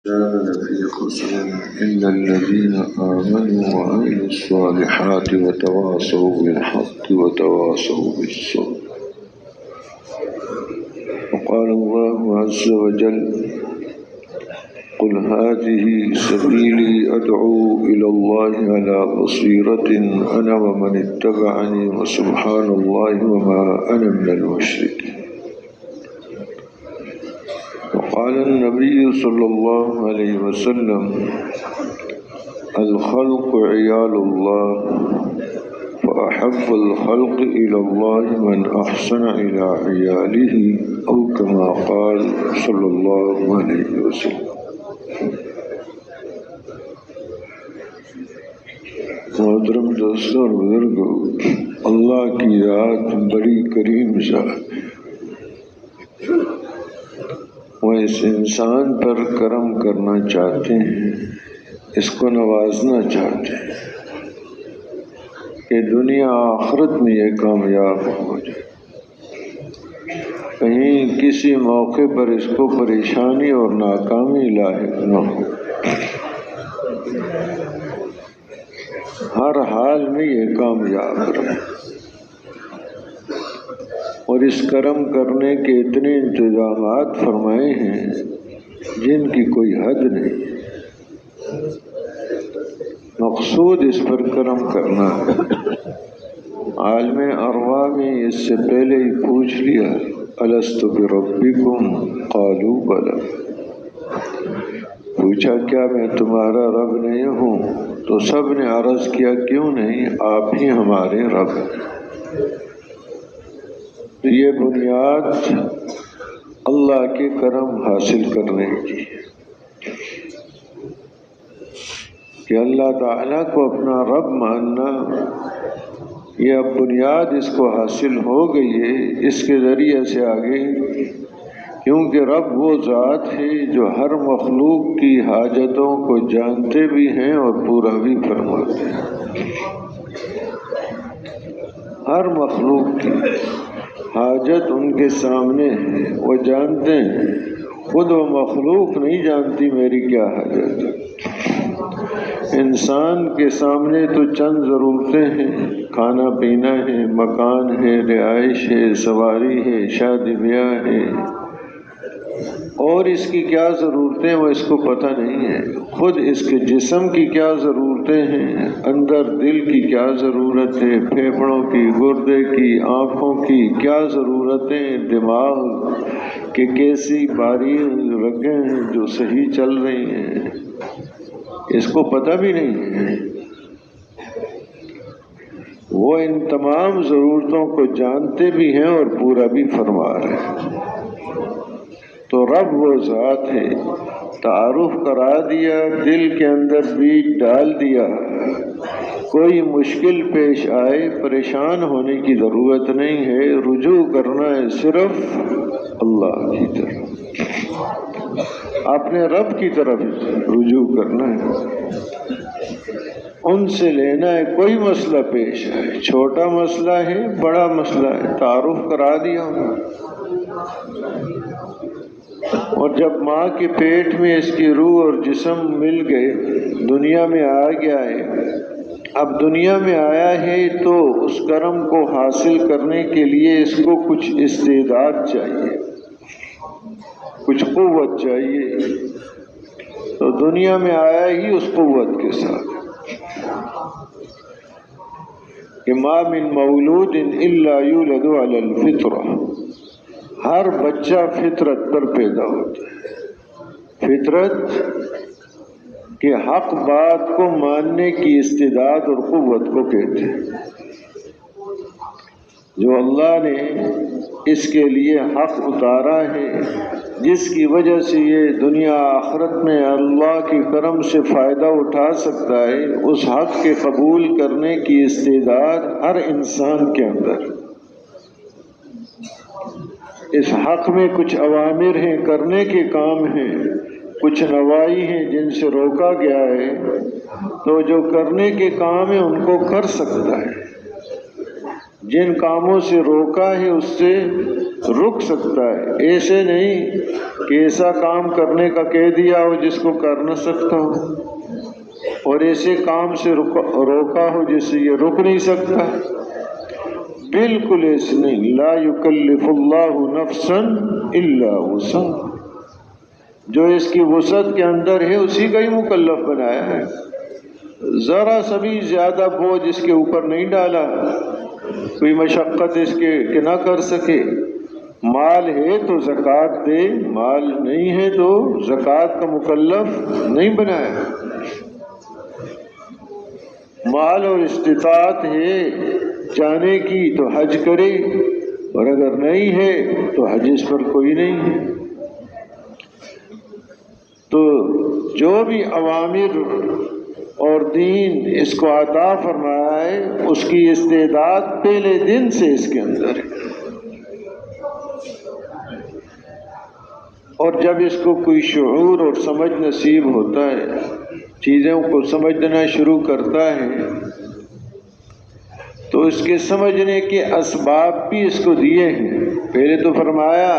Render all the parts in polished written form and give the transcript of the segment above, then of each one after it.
كان لفي خسر إلا الذين آمنوا وعملوا الصالحات وتواصوا بالحق وتواصوا بالصبر. وقال الله عز وجل: قل هذه سبيلي أدعو إلى الله على بصيرة أنا ومن اتبعني وسبحان الله وما أنا من المشركين. وقال النبي صلى الله عليه وسلم: الخلق عيال الله فأحب الخلق إلى الله من أحسن إلى عياله أو كما قال صلى الله عليه وسلم. محترم دوستوں اور بزرگوں، اللہ کی ذات بڑی کریم ذات، وہ اس انسان پر کرم کرنا چاہتے ہیں، اس کو نوازنا چاہتے ہیں کہ دنیا آخرت میں یہ کامیاب ہو جائے، کہیں کسی موقع پر اس کو پریشانی اور ناکامی لاحق نہ ہو، ہر حال میں یہ کامیاب رہے۔ اور اس کرم کرنے کے اتنے انتظامات فرمائے ہیں جن کی کوئی حد نہیں۔ مقصود اس پر کرم کرنا ہے۔ عالم ارواح میں اس سے پہلے ہی پوچھ لیا: الست بربکم قالوا بلی، پوچھا کیا میں تمہارا رب نہیں ہوں؟ تو سب نے عرض کیا کیوں نہیں، آپ ہی ہمارے رب ہیں۔ تو یہ بنیاد اللہ کے کرم حاصل کرنے کی کہ اللہ تعالیٰ کو اپنا رب ماننا، یہ اب بنیاد اس کو حاصل ہو گئی ہے۔ اس کے ذریعے سے آگے، کیونکہ رب وہ ذات ہے جو ہر مخلوق کی حاجتوں کو جانتے بھی ہیں اور پورا بھی فرماتے ہیں۔ ہر مخلوق کی حاجت ان کے سامنے ہے، وہ جانتے ہیں، خود وہ مخلوق نہیں جانتی میری کیا حاجت ہے۔ انسان کے سامنے تو چند ضرورتیں ہیں، کھانا پینا ہے، مکان ہے، رہائش ہے، سواری ہے، شادی بیاہ ہے، اور اس کی کیا ضرورتیں وہ اس کو پتہ نہیں ہے۔ خود اس کے جسم کی کیا ضرورتیں ہیں، اندر دل کی کیا ضرورت ہے، پھیپھڑوں کی، گردے کی، آنکھوں کی کیا ضرورتیں، دماغ کے کیسی باریک رگیں ہیں جو صحیح چل رہی ہیں، اس کو پتہ بھی نہیں ہے۔ وہ ان تمام ضرورتوں کو جانتے بھی ہیں اور پورا بھی فرما رہے ہیں۔ تو رب وہ ذات ہے، تعارف کرا دیا، دل کے اندر بیج ڈال دیا۔ کوئی مشکل پیش آئے پریشان ہونے کی ضرورت نہیں ہے، رجوع کرنا ہے صرف اللہ کی طرف، اپنے رب کی طرف رجوع کرنا ہے، ان سے لینا ہے۔ کوئی مسئلہ پیش آئے، چھوٹا مسئلہ ہے، بڑا مسئلہ ہے، تعارف کرا دیا۔ اور جب ماں کے پیٹ میں اس کی روح اور جسم مل گئے، دنیا میں آ گیا ہے، اب دنیا میں آیا ہے تو اس کرم کو حاصل کرنے کے لیے اس کو کچھ استعداد چاہیے، کچھ قوت چاہیے۔ تو دنیا میں آیا ہی اس قوت کے ساتھ کہ ما من مولود الا یولد علی الفطرہ، ہر بچہ فطرت پر پیدا ہوتا ہے۔ فطرت کے حق بات کو ماننے کی استعداد اور قوت کو کہتے ہیں، جو اللہ نے اس کے لیے حق اتارا ہے، جس کی وجہ سے یہ دنیا آخرت میں اللہ کے کرم سے فائدہ اٹھا سکتا ہے۔ اس حق کے قبول کرنے کی استعداد ہر انسان کے اندر۔ اس حق میں کچھ اوامر ہیں، کرنے کے کام ہیں، کچھ نواہی ہیں جن سے روکا گیا ہے، تو جو کرنے کے کام ہیں ان کو کر سکتا ہے، جن کاموں سے روکا ہے اس سے رک سکتا ہے، ایسے نہیں کہ ایسا کام کرنے کا کہہ دیا ہو جس کو کر نہ سکتا ہو، اور ایسے کام سے روکا ہو جس سے یہ رک نہیں سکتا، بالکل ایسے نہیں۔ لا یکلف اللہ نفسا الا وسعها، جو اس کی وسعت کے اندر ہے اسی کا ہی مکلف بنایا ہے، ذرا سا بھی زیادہ بوجھ اس کے اوپر نہیں ڈالا، کوئی مشقت اس کے کہ نہ کر سکے۔ مال ہے تو زکوٰۃ دے، مال نہیں ہے تو زکوٰۃ کا مکلف نہیں بنایا۔ مال اور استطاعت ہے جانے کی تو حج کرے، اور اگر نہیں ہے تو حج اس پر کوئی نہیں ہے۔ تو جو بھی اوامر اور دین اس کو عطا فرمایا ہے اس کی استعداد پہلے دن سے اس کے اندر ہے، اور جب اس کو کوئی شعور اور سمجھ نصیب ہوتا ہے، چیزوں کو سمجھنا شروع کرتا ہے، تو اس کے سمجھنے کے اسباب بھی اس کو دیے ہیں۔ پہلے تو فرمایا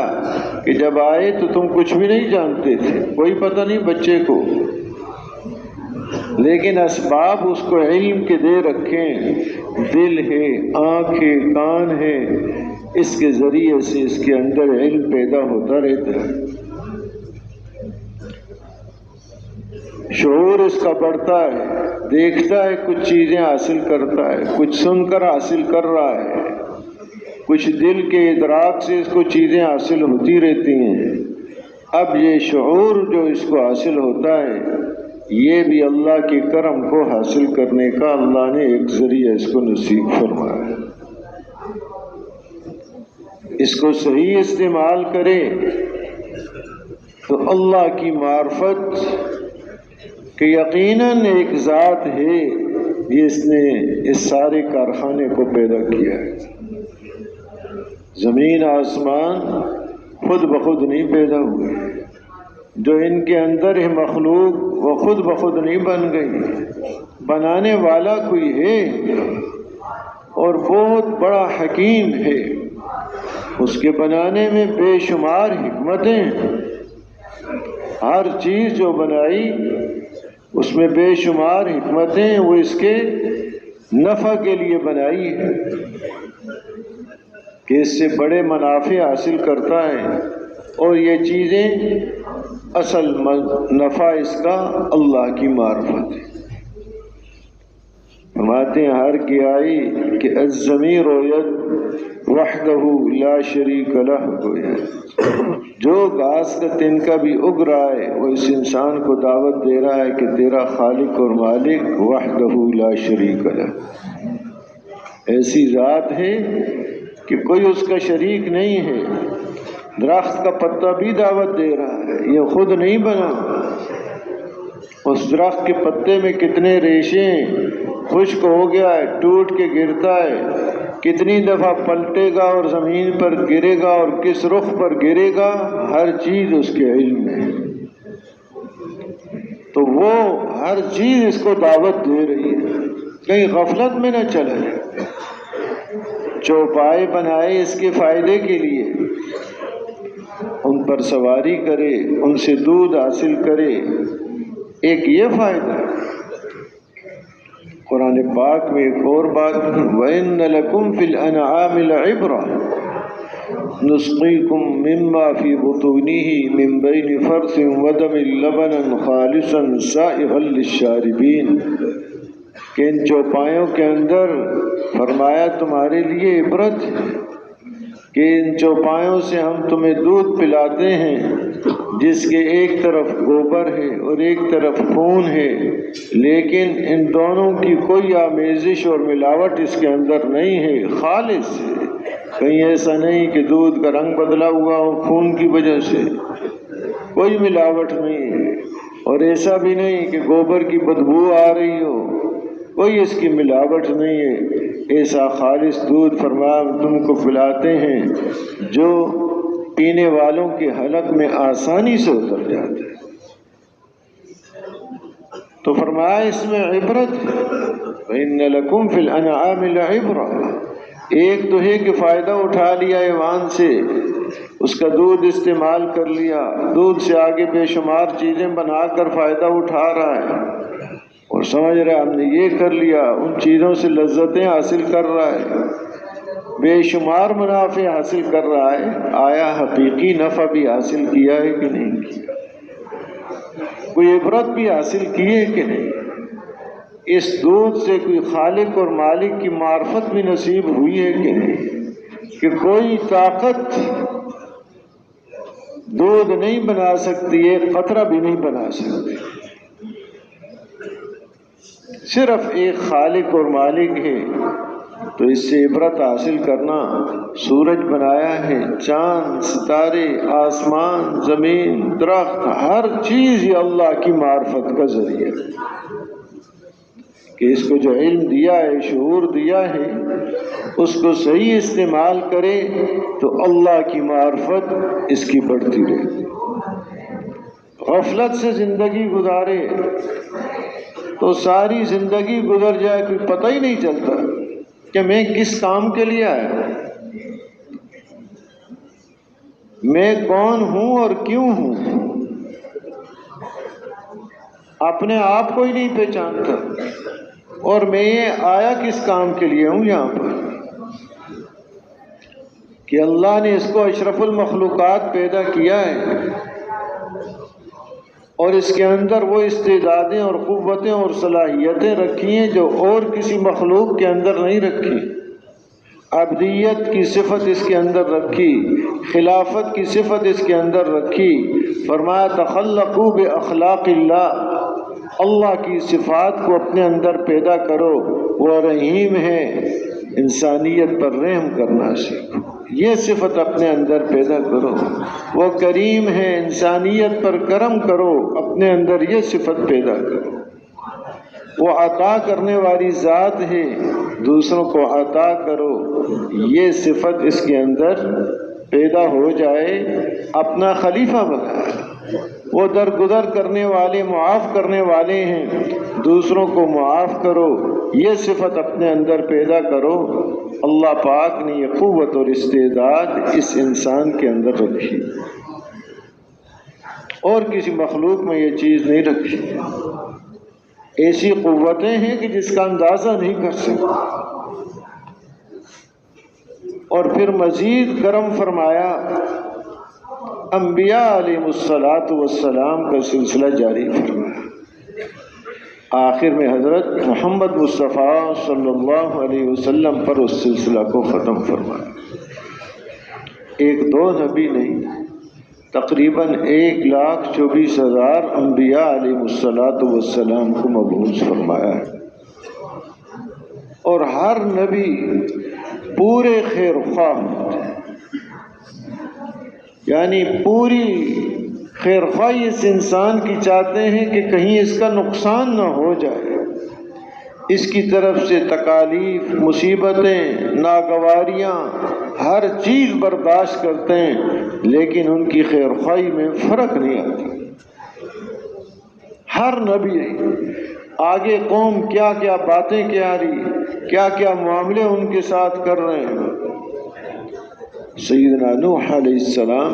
کہ جب آئے تو تم کچھ بھی نہیں جانتے تھے، کوئی پتہ نہیں بچے کو، لیکن اسباب اس کو علم کے دے رکھے، دل ہے، آنکھ ہے، کان ہے، اس کے ذریعے سے اس کے اندر علم پیدا ہوتا رہتا ہے، شعور اس کا بڑھتا ہے، دیکھتا ہے، کچھ چیزیں حاصل کرتا ہے، کچھ سن کر حاصل کر رہا ہے، کچھ دل کے ادراک سے اس کو چیزیں حاصل ہوتی رہتی ہیں۔ اب یہ شعور جو اس کو حاصل ہوتا ہے، یہ بھی اللہ کے کرم کو حاصل کرنے کا اللہ نے ایک ذریعہ اس کو نصیب فرمایا ہے۔ اس کو صحیح استعمال کرے تو اللہ کی معرفت کہ یقیناً ایک ذات ہے جس نے اس سارے کارخانے کو پیدا کیا ہے۔ زمین آسمان خود بخود نہیں پیدا ہوئے، جو ان کے اندر ہے مخلوق وہ خود بخود نہیں بن گئی، بنانے والا کوئی ہے اور بہت بڑا حکیم ہے، اس کے بنانے میں بے شمار حکمتیں، ہر چیز جو بنائی اس میں بے شمار حکمتیں، وہ اس کے نفع کے لیے بنائی ہے کہ اس سے بڑے منافع حاصل کرتا ہے، اور یہ چیزیں اصل نفع اس کا اللہ کی معرفت ہے۔ فرماتے ہیں ہر کی آئی کہ الضمیر ید وحدہ لا شریک لہ، جو گھاس کا تنکا بھی اگ رہا ہے وہ اس انسان کو دعوت دے رہا ہے کہ تیرا خالق اور مالک وحدہ لا شریک لہ، ایسی ذات ہے کہ کوئی اس کا شریک نہیں ہے۔ درخت کا پتا بھی دعوت دے رہا ہے، یہ خود نہیں بنا، اس درخت کے پتے میں کتنے ریشے، خشک ہو گیا ہے، ٹوٹ کے گرتا ہے، کتنی دفعہ پلٹے گا اور زمین پر گرے گا اور کس رخ پر گرے گا، ہر چیز اس کے علم میں، تو وہ ہر چیز اس کو دعوت دے رہی ہے، کہیں غفلت میں نہ چلا جائے۔ چوپائے بنائے اس کے فائدے کے لیے، ان پر سواری کرے، ان سے دودھ حاصل کرے، ایک یہ فائدہ ہے۔ قرآن پاک میں ایک اور بات، وَإِنَّ لَكُمْ فِي الْأَنْعَامِ لَعِبْرَةً نُسْقِيكُم مِّمَّا فِي بُطُونِهِ مِن بَيْنِ فَرْثٍ وَدَمٍ لَبَنًا خَالِصًا سَائِغًا لِّلشَّارِبِينَ، کہ ان چوپایوں کے اندر فرمایا تمہارے لیے عبرت ہے کہ ان چوپایوں سے ہم تمہیں دودھ پلاتے ہیں جس کے ایک طرف گوبر ہے اور ایک طرف خون ہے، لیکن ان دونوں کی کوئی آمیزش اور ملاوٹ اس کے اندر نہیں ہے، خالص ہے، کہیں ایسا نہیں کہ دودھ کا رنگ بدلا ہوا ہو خون کی وجہ سے، کوئی ملاوٹ نہیں ہے، اور ایسا بھی نہیں کہ گوبر کی بدبو آ رہی ہو، کوئی اس کی ملاوٹ نہیں ہے، ایسا خالص دودھ فرمایا تم کو پلاتے ہیں جو پینے والوں کے حلق میں آسانی سے اتر جاتا ہے۔ تو فرمایا اس میں عبرت ہے، وَإِنَّ لَكُمْ فِي الْأَنْعَامِ لَعِبْرَةً، ایک تو ہے کہ فائدہ اٹھا لیا ایوان سے، اس کا دودھ استعمال کر لیا، دودھ سے آگے بے شمار چیزیں بنا کر فائدہ اٹھا رہا ہے اور سمجھ رہا ہے ہم نے یہ کر لیا، ان چیزوں سے لذتیں حاصل کر رہا ہے، بے شمار منافع حاصل کر رہا ہے، آیا حقیقی نفع بھی حاصل کیا ہے کہ نہیں کیا؟ کوئی عبرت بھی حاصل کی ہے کہ نہیں؟ اس دودھ سے کوئی خالق اور مالک کی معرفت بھی نصیب ہوئی ہے کہ نہیں؟ کہ کوئی طاقت دودھ نہیں بنا سکتی، ایک قطرہ بھی نہیں بنا سکتی، صرف ایک خالق اور مالک ہے۔ تو اس سے عبرت حاصل کرنا، سورج بنایا ہے، چاند، ستارے، آسمان، زمین، درخت، ہر چیز یہ اللہ کی معرفت کا ذریعہ ہے کہ اس کو جو علم دیا ہے، شعور دیا ہے، اس کو صحیح استعمال کرے تو اللہ کی معرفت اس کی بڑھتی رہے۔ غفلت سے زندگی گزارے تو ساری زندگی گزر جائے، کوئی پتہ ہی نہیں چلتا کہ میں کس کام کے لیے آیا، میں کون ہوں اور کیوں ہوں، اپنے آپ کو ہی نہیں پہچانتا، اور میں یہ آیا کس کام کے لیے ہوں یہاں پر، کہ اللہ نے اس کو اشرف المخلوقات پیدا کیا ہے اور اس کے اندر وہ استعدادیں اور قوتیں اور صلاحیتیں رکھی ہیں جو اور کسی مخلوق کے اندر نہیں رکھی۔ عبدیت کی صفت اس کے اندر رکھی، خلافت کی صفت اس کے اندر رکھی۔ فرمایا تخلقوا باخلاق اللہ، اللہ کی صفات کو اپنے اندر پیدا کرو۔ وہ رحیم ہے، انسانیت پر رحم کرنا سیکھو، یہ صفت اپنے اندر پیدا کرو۔ وہ کریم ہے، انسانیت پر کرم کرو، اپنے اندر یہ صفت پیدا کرو۔ وہ عطا کرنے والی ذات ہے، دوسروں کو عطا کرو، یہ صفت اس کے اندر پیدا ہو جائے۔ اپنا خلیفہ بنایا، وہ درگزر کرنے والے، معاف کرنے والے ہیں، دوسروں کو معاف کرو، یہ صفت اپنے اندر پیدا کرو۔ اللہ پاک نے یہ قوت اور استعداد اس انسان کے اندر رکھی، اور کسی مخلوق میں یہ چیز نہیں رکھی۔ ایسی قوتیں ہیں کہ جس کا اندازہ نہیں کر سکتے۔ اور پھر مزید کرم فرمایا، انبیاء علیہ الصلاۃ والسلام کا سلسلہ جاری فرمایا، آخر میں حضرت محمد مصطفیٰ صلی اللہ علیہ وسلم پر اس سلسلہ کو ختم فرمایا۔ ایک دو نبی نہیں، تقریباً 1,24,000 انبیاء علیہ الصلاۃ والسلام کو مبعوث فرمایا ہے، اور ہر نبی پورے خیر خواہ ہوتے ہیں، یعنی پوری خیر خواہی اس انسان کی چاہتے ہیں کہ کہیں اس کا نقصان نہ ہو جائے، اس کی طرف سے تکالیف، مصیبتیں، ناگواریاں، ہر چیز برداشت کرتے ہیں، لیکن ان کی خیر خواہی میں فرق نہیں آتا۔ ہر نبی آگے قوم کیا کیا باتیں کیا رہی، کیا کیا معاملے ان کے ساتھ کر رہے ہیں۔ سیدنا نوح علیہ السلام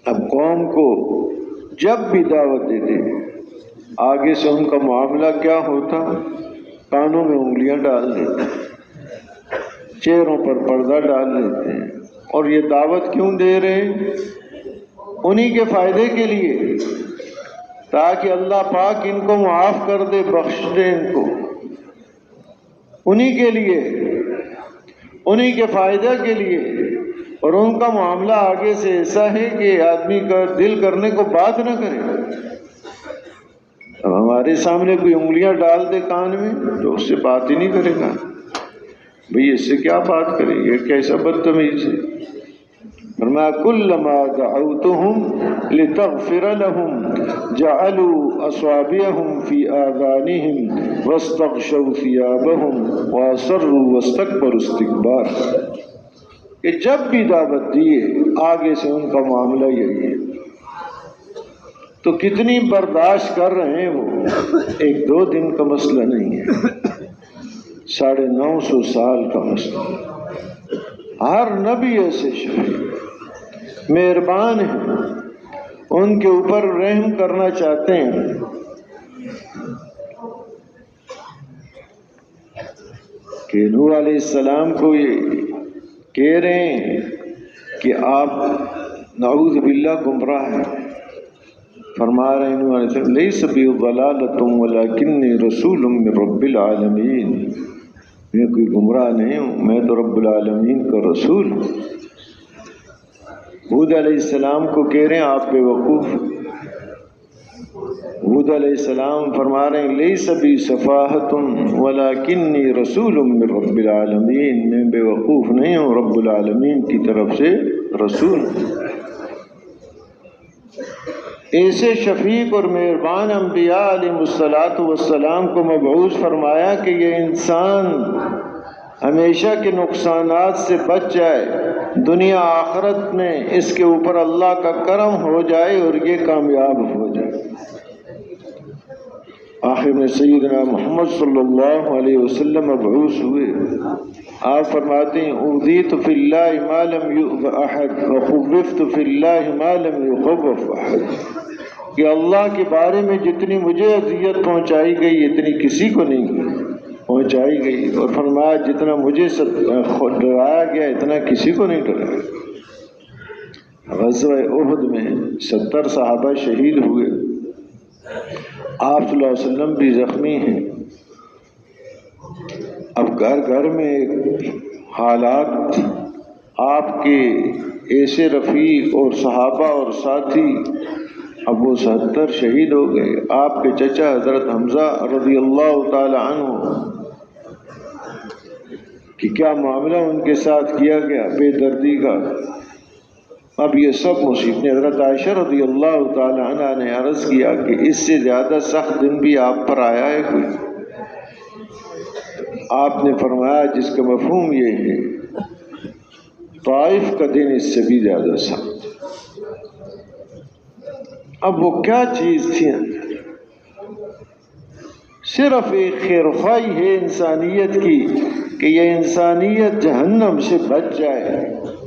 اب قوم کو جب بھی دعوت دیتے آگے سے ان کا معاملہ کیا ہوتا، کانوں میں انگلیاں ڈال دیتے، چہروں پر پردہ ڈال لیتے ہیں، اور یہ دعوت کیوں دے رہے ہیں؟ انہی کے فائدے کے لیے، تاکہ اللہ پاک ان کو معاف کر دے، بخش دے ان کو، انہی کے لیے، انہی کے فائدے کے لیے۔ اور ان کا معاملہ آگے سے ایسا ہے کہ آدمی کا دل کرنے کو بات نہ کرے۔ اب ہمارے سامنے کوئی انگلیاں ڈال دے کان میں تو اس سے بات ہی نہیں کرے گا، بھئی اس سے کیا بات کرے، یہ کیسا بدتمیز ہے۔ فرمایا کلما دعوتهم لتغفر لهم جعلوا اصابعهم في آذانهم واستغشوا ثيابهم واصروا واستكبروا استكبارا، کہ جب بھی دعوت دیے آگے سے ان کا معاملہ یہی ہے، تو کتنی برداشت کر رہے ہیں وہ، ایک دو دن کا مسئلہ نہیں ہے، 950 سال کا مسئلہ. ہر نبی ایسے شفیع مہربان ہیں، ان کے اوپر رحم کرنا چاہتے ہیں. کہ نوح علیہ السلام کو یہ کہہ رہے ہیں کہ آپ نعوذ باللہ گمراہ ہیں. فرما رہے ہیں نوح علیہ السلام لیس بی ضلالۃ ولکنی رسول من رب العالمین، میں کوئی گمراہ نہیں ہوں، میں تو رب العالمین کا رسول ہوں. ہود علیہ السلام کو کہہ رہے ہیں آپ بے وقوف. ہود علیہ السلام فرما رہے ہیں لیس بی سفاہۃ ولکنی رسول من رب العالمین، میں بے وقوف نہیں ہوں، رب العالمین کی طرف سے رسول ہوں. ایسے شفیق اور مہربان انبیاء علیہ الصلاۃ والسلام کو مبعوث فرمایا کہ یہ انسان ہمیشہ کے نقصانات سے بچ جائے، دنیا آخرت میں اس کے اوپر اللہ کا کرم ہو جائے اور یہ کامیاب ہو جائے. آخر میں سیدنا محمد صلی اللہ علیہ وسلم مبعوث ہوئے. آپ فرماتے ہیں اوذیت فی اللہ ما لم یؤذ احد وخوفت فی اللہ ما لم یخوف احد، کہ اللہ کے بارے میں جتنی مجھے اذیت پہنچائی گئی اتنی کسی کو نہیں پہنچائی گئی، اور فرمایا جتنا مجھے ڈرایا گیا اتنا کسی کو نہیں ڈرایا. غزوہ احد میں 70 صحابہ شہید ہوئے. آپ صلی اللہ علیہ وسلم بھی زخمی ہیں. اب گھر گھر میں حالات آپ کے ایسے رفیق اور صحابہ اور ساتھی، اب وہ 70 شہید ہو گئے. آپ کے چچا حضرت حمزہ رضی اللہ تعالی عنہ کہ کیا معاملہ ان کے ساتھ کیا گیا بے دردی کا. اب یہ سب مصیبتیں. حضرت عائشہ رضی اللہ تعالی عنہ نے عرض کیا کہ اس سے زیادہ سخت دن بھی آپ پر آیا ہے کوئی؟ آپ نے فرمایا جس کا مفہوم یہ ہے طائف کا دن اس سے بھی زیادہ سخت. اب وہ کیا چیز تھی؟ صرف ایک خیرخواہی ہے انسانیت کی کہ یہ انسانیت جہنم سے بچ جائے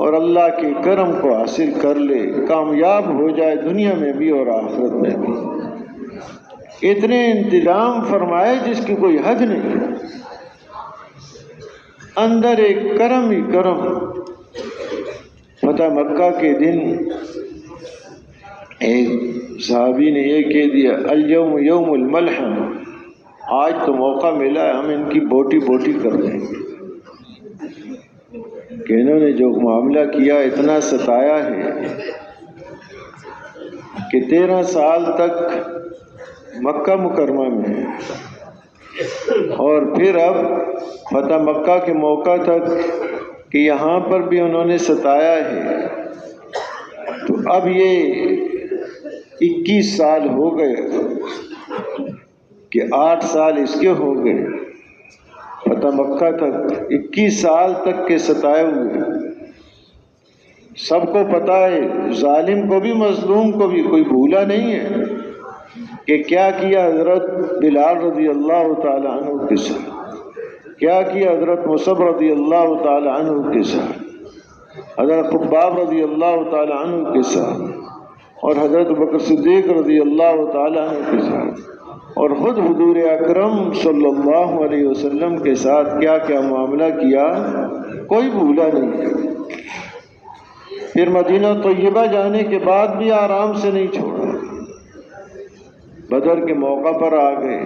اور اللہ کے کرم کو حاصل کر لے، کامیاب ہو جائے دنیا میں بھی اور آخرت میں بھی. اتنے انتظام فرمائے جس کی کوئی حد نہیں. اندر ایک کرم ہی کرم. فتح مکہ کے دن ایک صحابی نے یہ کہہ دیا الیوم یوم الملحم، آج تو موقع ملا ہے ہم ان کی بوٹی بوٹی کر دیں گے. کہ انہوں نے جو معاملہ کیا اتنا ستایا ہے کہ 13 سال تک مکہ مکرمہ میں، اور پھر اب فتح مکہ کے موقع تک کہ یہاں پر بھی انہوں نے ستایا ہے. تو اب یہ 21 سال ہو گئے کہ 8 سال اس کے ہو گئے فتح مکہ تک. 21 سال تک کے ستائے ہوئے. سب کو پتہ ہے، ظالم کو بھی مظلوم کو بھی، کوئی بھولا نہیں ہے کہ کیا کیا حضرت بلال رضی اللہ تعالی عنہ کے ساتھ، کیا کیا حضرت مصعب رضی اللہ تعالی عنہ کے ساتھ، حضرت خباب رضی اللہ تعالی عنہ کے ساتھ، اور حضرت بکر صدیق رضی اللہ تعالی عنہ کے ساتھ، اور خود حضور اکرم صلی اللہ علیہ وسلم کے ساتھ کیا کیا معاملہ کیا، کوئی بھولا نہیں. پھر مدینہ طیبہ جانے کے بعد بھی آرام سے نہیں چھوڑا. بدر کے موقع پر آ گئے،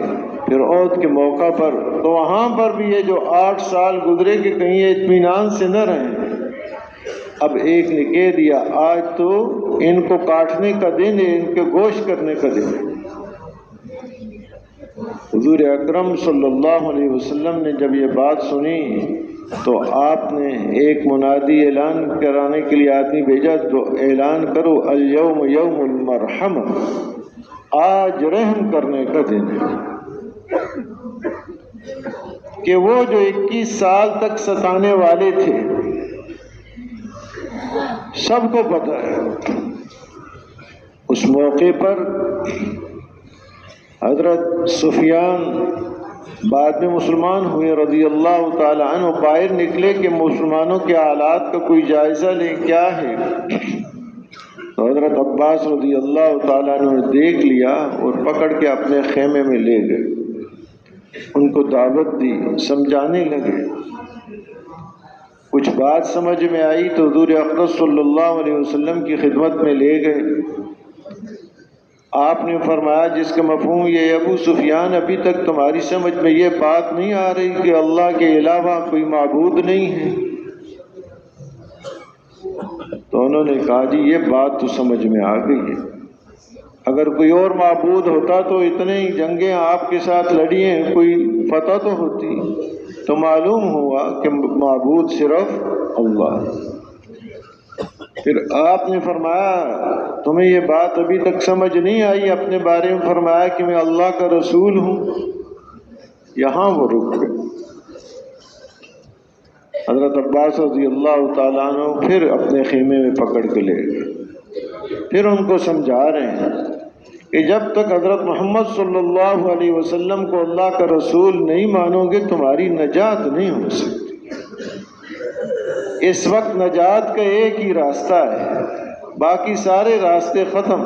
پھر احد کے موقع پر، تو وہاں پر بھی یہ جو 8 سال گزرے کہ کہیں اطمینان سے نہ رہیں. اب ایک نے کہہ دیا آج تو ان کو کاٹنے کا دن ہے، ان کے گوشت کرنے کا دن ہے. حضور اکرم صلی اللہ علیہ وسلم نے جب یہ بات سنی تو آپ نے ایک منادی اعلان کرانے کے لیے آدمی بھیجا، تو اعلان کرو الیوم یوم المرحمہ، آج رحم کرنے کا دن ہے. کہ وہ جو 21 سال تک ستانے والے تھے سب کو پتہ ہے. اس موقع پر حضرت سفیان بعد میں مسلمان ہوئے رضی اللہ تعالی عنہ، باہر نکلے کہ مسلمانوں کے حالات کا کوئی جائزہ لیں کیا ہے، تو حضرت عباس رضی اللہ تعالیٰ عنہ نے دیکھ لیا اور پکڑ کے اپنے خیمے میں لے گئے، ان کو دعوت دی، سمجھانے لگے۔ کچھ بات سمجھ میں آئی تو حضور اقدس صلی اللہ علیہ وسلم کی خدمت میں لے گئے۔ آپ نے فرمایا جس کا مفہوم یہ ابو سفیان ابھی تک تمہاری سمجھ میں یہ بات نہیں آ رہی کہ اللہ کے علاوہ کوئی معبود نہیں ہے؟ تو انہوں نے کہا جی یہ بات تو سمجھ میں آ گئی ہے، اگر کوئی اور معبود ہوتا تو اتنے ہی جنگیں آپ کے ساتھ لڑی ہیں، کوئی فتح تو ہوتی۔ تو معلوم ہوا کہ معبود صرف اللہ۔ پھر آپ نے فرمایا تمہیں یہ بات ابھی تک سمجھ نہیں آئی؟ اپنے بارے میں فرمایا کہ میں اللہ کا رسول ہوں۔ یہاں وہ رک گئے۔ حضرت عباس رضی اللہ تعالیٰ عنہ پھر اپنے خیمے میں پکڑ کے لے گئے، پھر ان کو سمجھا رہے ہیں کہ جب تک حضرت محمد صلی اللہ علیہ وسلم کو اللہ کا رسول نہیں مانو گے تمہاری نجات نہیں ہو سکتی۔ اس وقت نجات کا ایک ہی راستہ ہے، باقی سارے راستے ختم۔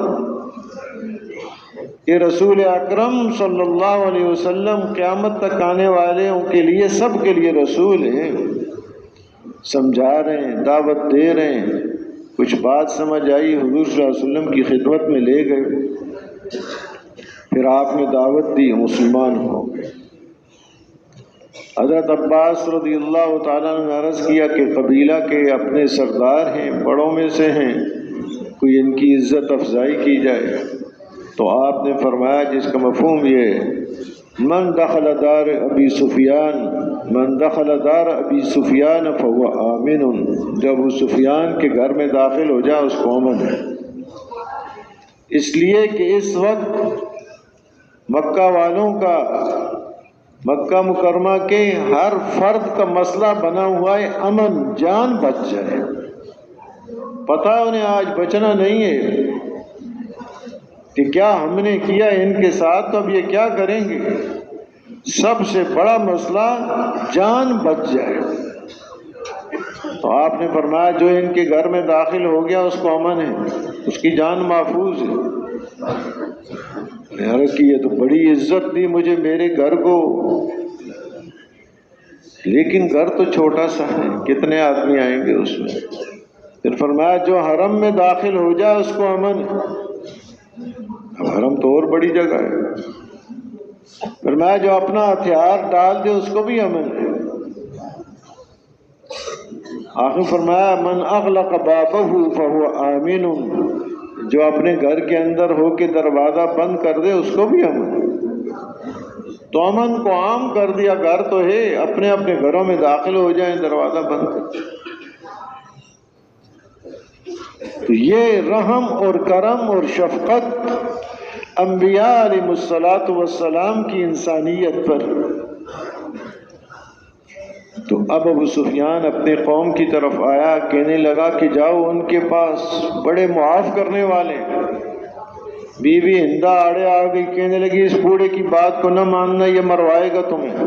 کہ رسول اکرم صلی اللہ علیہ وسلم قیامت تک آنے والوں کے لیے سب کے لیے رسول ہیں، سمجھا رہے ہیں، دعوت دے رہے ہیں۔ کچھ بات سمجھ آئی، حضور صلی اللہ علیہ وسلم کی خدمت میں لے گئے، پھر آپ نے دعوت دی، مسلمان ہو گئے۔ حضرت عباس رضی اللہ تعالیٰ نے عرض کیا کہ قبیلہ کے اپنے سردار ہیں، بڑوں میں سے ہیں، کوئی ان کی عزت افزائی کی جائے۔ تو آپ نے فرمایا جس کا مفہوم یہ ہے من دخل دار ابی سفیان، من دخل دار ابی سفیان فهو آمن، جب ابو سفیان کے گھر میں داخل ہو جائے اس کو امن ہے۔ اس لیے کہ اس وقت مکہ والوں کا، مکہ مکرمہ کے ہر فرد کا مسئلہ بنا ہوا ہے امن، جان بچ جائے۔ پتہ انہیں آج بچنا نہیں ہے کہ کیا ہم نے کیا ان کے ساتھ، تو اب یہ کیا کریں گے۔ سب سے بڑا مسئلہ جان بچ جائے۔ تو آپ نے فرمایا جو ان کے گھر میں داخل ہو گیا اس کو امن ہے، اس کی جان محفوظ ہے۔ عرض کی یہ تو بڑی عزت دی مجھے میرے گھر کو، لیکن گھر تو چھوٹا سا ہے، کتنے آدمی آئیں گے اس میں۔ پھر فرمایا جو حرم میں داخل ہو جائے اس کو امن ہے۔ اب حرم تو اور بڑی جگہ ہے۔ فرمایا جو اپنا ہتھیار ڈال دے اس کو بھی امن ہے۔ آخر فرمایا من اغلق بابہ فہو آمن، جو اپنے گھر کے اندر ہو کے دروازہ بند کر دے اس کو بھی امن۔ تو امن کو عام کر دیا، گھر تو ہے، اپنے اپنے گھروں میں داخل ہو جائیں، دروازہ بند کر۔ تو یہ رحم اور کرم اور شفقت انبیاء علیہ الصلوۃ والسلام کی انسانیت پر۔ تو اب ابو سفیان اپنے قوم کی طرف آیا، کہنے لگا کہ جاؤ ان کے پاس، بڑے معاف کرنے والے۔ بی بی ہندا آڑے آ گئی، کہنے لگی اس بوڑھے کی بات کو نہ ماننا، یہ مروائے گا تمہیں۔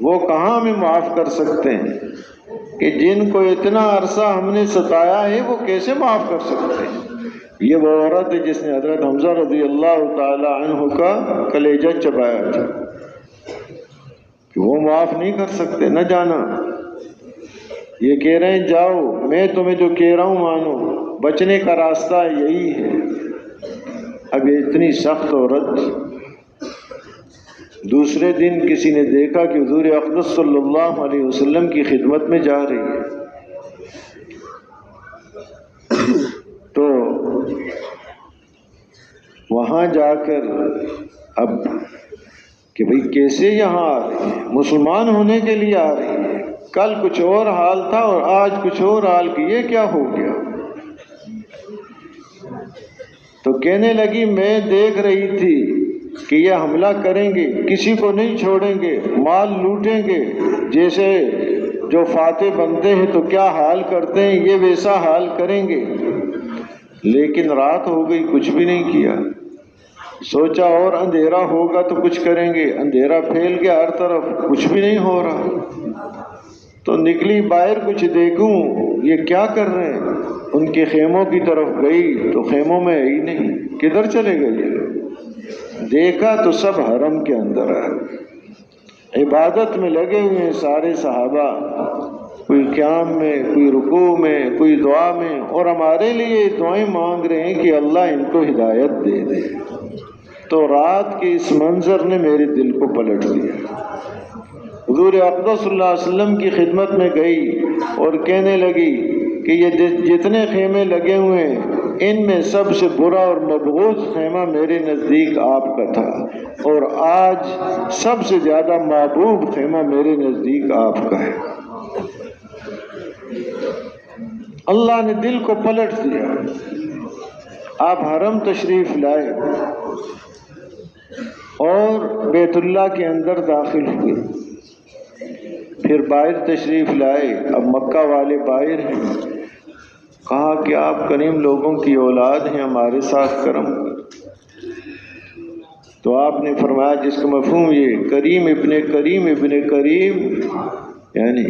وہ کہاں ہمیں معاف کر سکتے ہیں کہ جن کو اتنا عرصہ ہم نے ستایا ہے وہ کیسے معاف کر سکتے ہیں۔ یہ وہ عورت ہے جس نے حضرت حمزہ رضی اللہ تعالی عنہ کا کلیجہ چبایا تھا، کہ وہ معاف نہیں کر سکتے، نہ جانا۔ یہ کہہ رہے ہیں جاؤ، میں تمہیں جو کہہ رہا ہوں مانو، بچنے کا راستہ یہی ہے۔ اب یہ اتنی سخت عورت، دوسرے دن کسی نے دیکھا کہ حضور اقدس صلی اللہ علیہ وسلم کی خدمت میں جا رہی ہے، تو وہاں جا کر اب کہ بھئی کیسے یہاں آ رہی ہے، مسلمان ہونے کے لیے آ رہی ہے، کل کچھ اور حال تھا اور آج کچھ اور حال کی، یہ کیا ہو گیا؟ تو کہنے لگی میں دیکھ رہی تھی کہ یہ حملہ کریں گے، کسی کو نہیں چھوڑیں گے، مال لوٹیں گے، جیسے جو فاتح بنتے ہیں تو کیا حال کرتے ہیں یہ ویسا حال کریں گے، لیکن رات ہو گئی کچھ بھی نہیں کیا۔ سوچا اور اندھیرا ہوگا تو کچھ کریں گے، اندھیرا پھیل گیا ہر طرف، کچھ بھی نہیں ہو رہا۔ تو نکلی باہر کچھ دیکھوں یہ کیا کر رہے ہیں، ان کے خیموں کی طرف گئی تو خیموں میں ہی نہیں، کدھر چلے گئے یہ لوگ؟ دیکھا تو سب حرم کے اندر ہے، عبادت میں لگے ہوئے ہیں سارے صحابہ، کوئی قیام میں، کوئی رکوع میں، کوئی دعا میں، اور ہمارے لیے دعائیں مانگ رہے ہیں کہ اللہ ان کو ہدایت دے دے۔ تو رات کے اس منظر نے میرے دل کو پلٹ دیا۔ حضور اقدس صلی اللہ علیہ وسلم کی خدمت میں گئی اور کہنے لگی کہ یہ جتنے خیمے لگے ہوئے ہیں ان میں سب سے برا اور مبغوض خیمہ میرے نزدیک آپ کا تھا، اور آج سب سے زیادہ محبوب خیمہ میرے نزدیک آپ کا ہے۔ اللہ نے دل کو پلٹ دیا۔ آپ حرم تشریف لائے اور بیت اللہ کے اندر داخل ہوئے، پھر باہر تشریف لائے، اب مکہ والے باہر ہیں، کہا کہ آپ کریم لوگوں کی اولاد ہیں، ہمارے ساتھ کرم۔ تو آپ نے فرمایا جس کا مفہوم یہ کریم ابن کریم ابن کریم، یعنی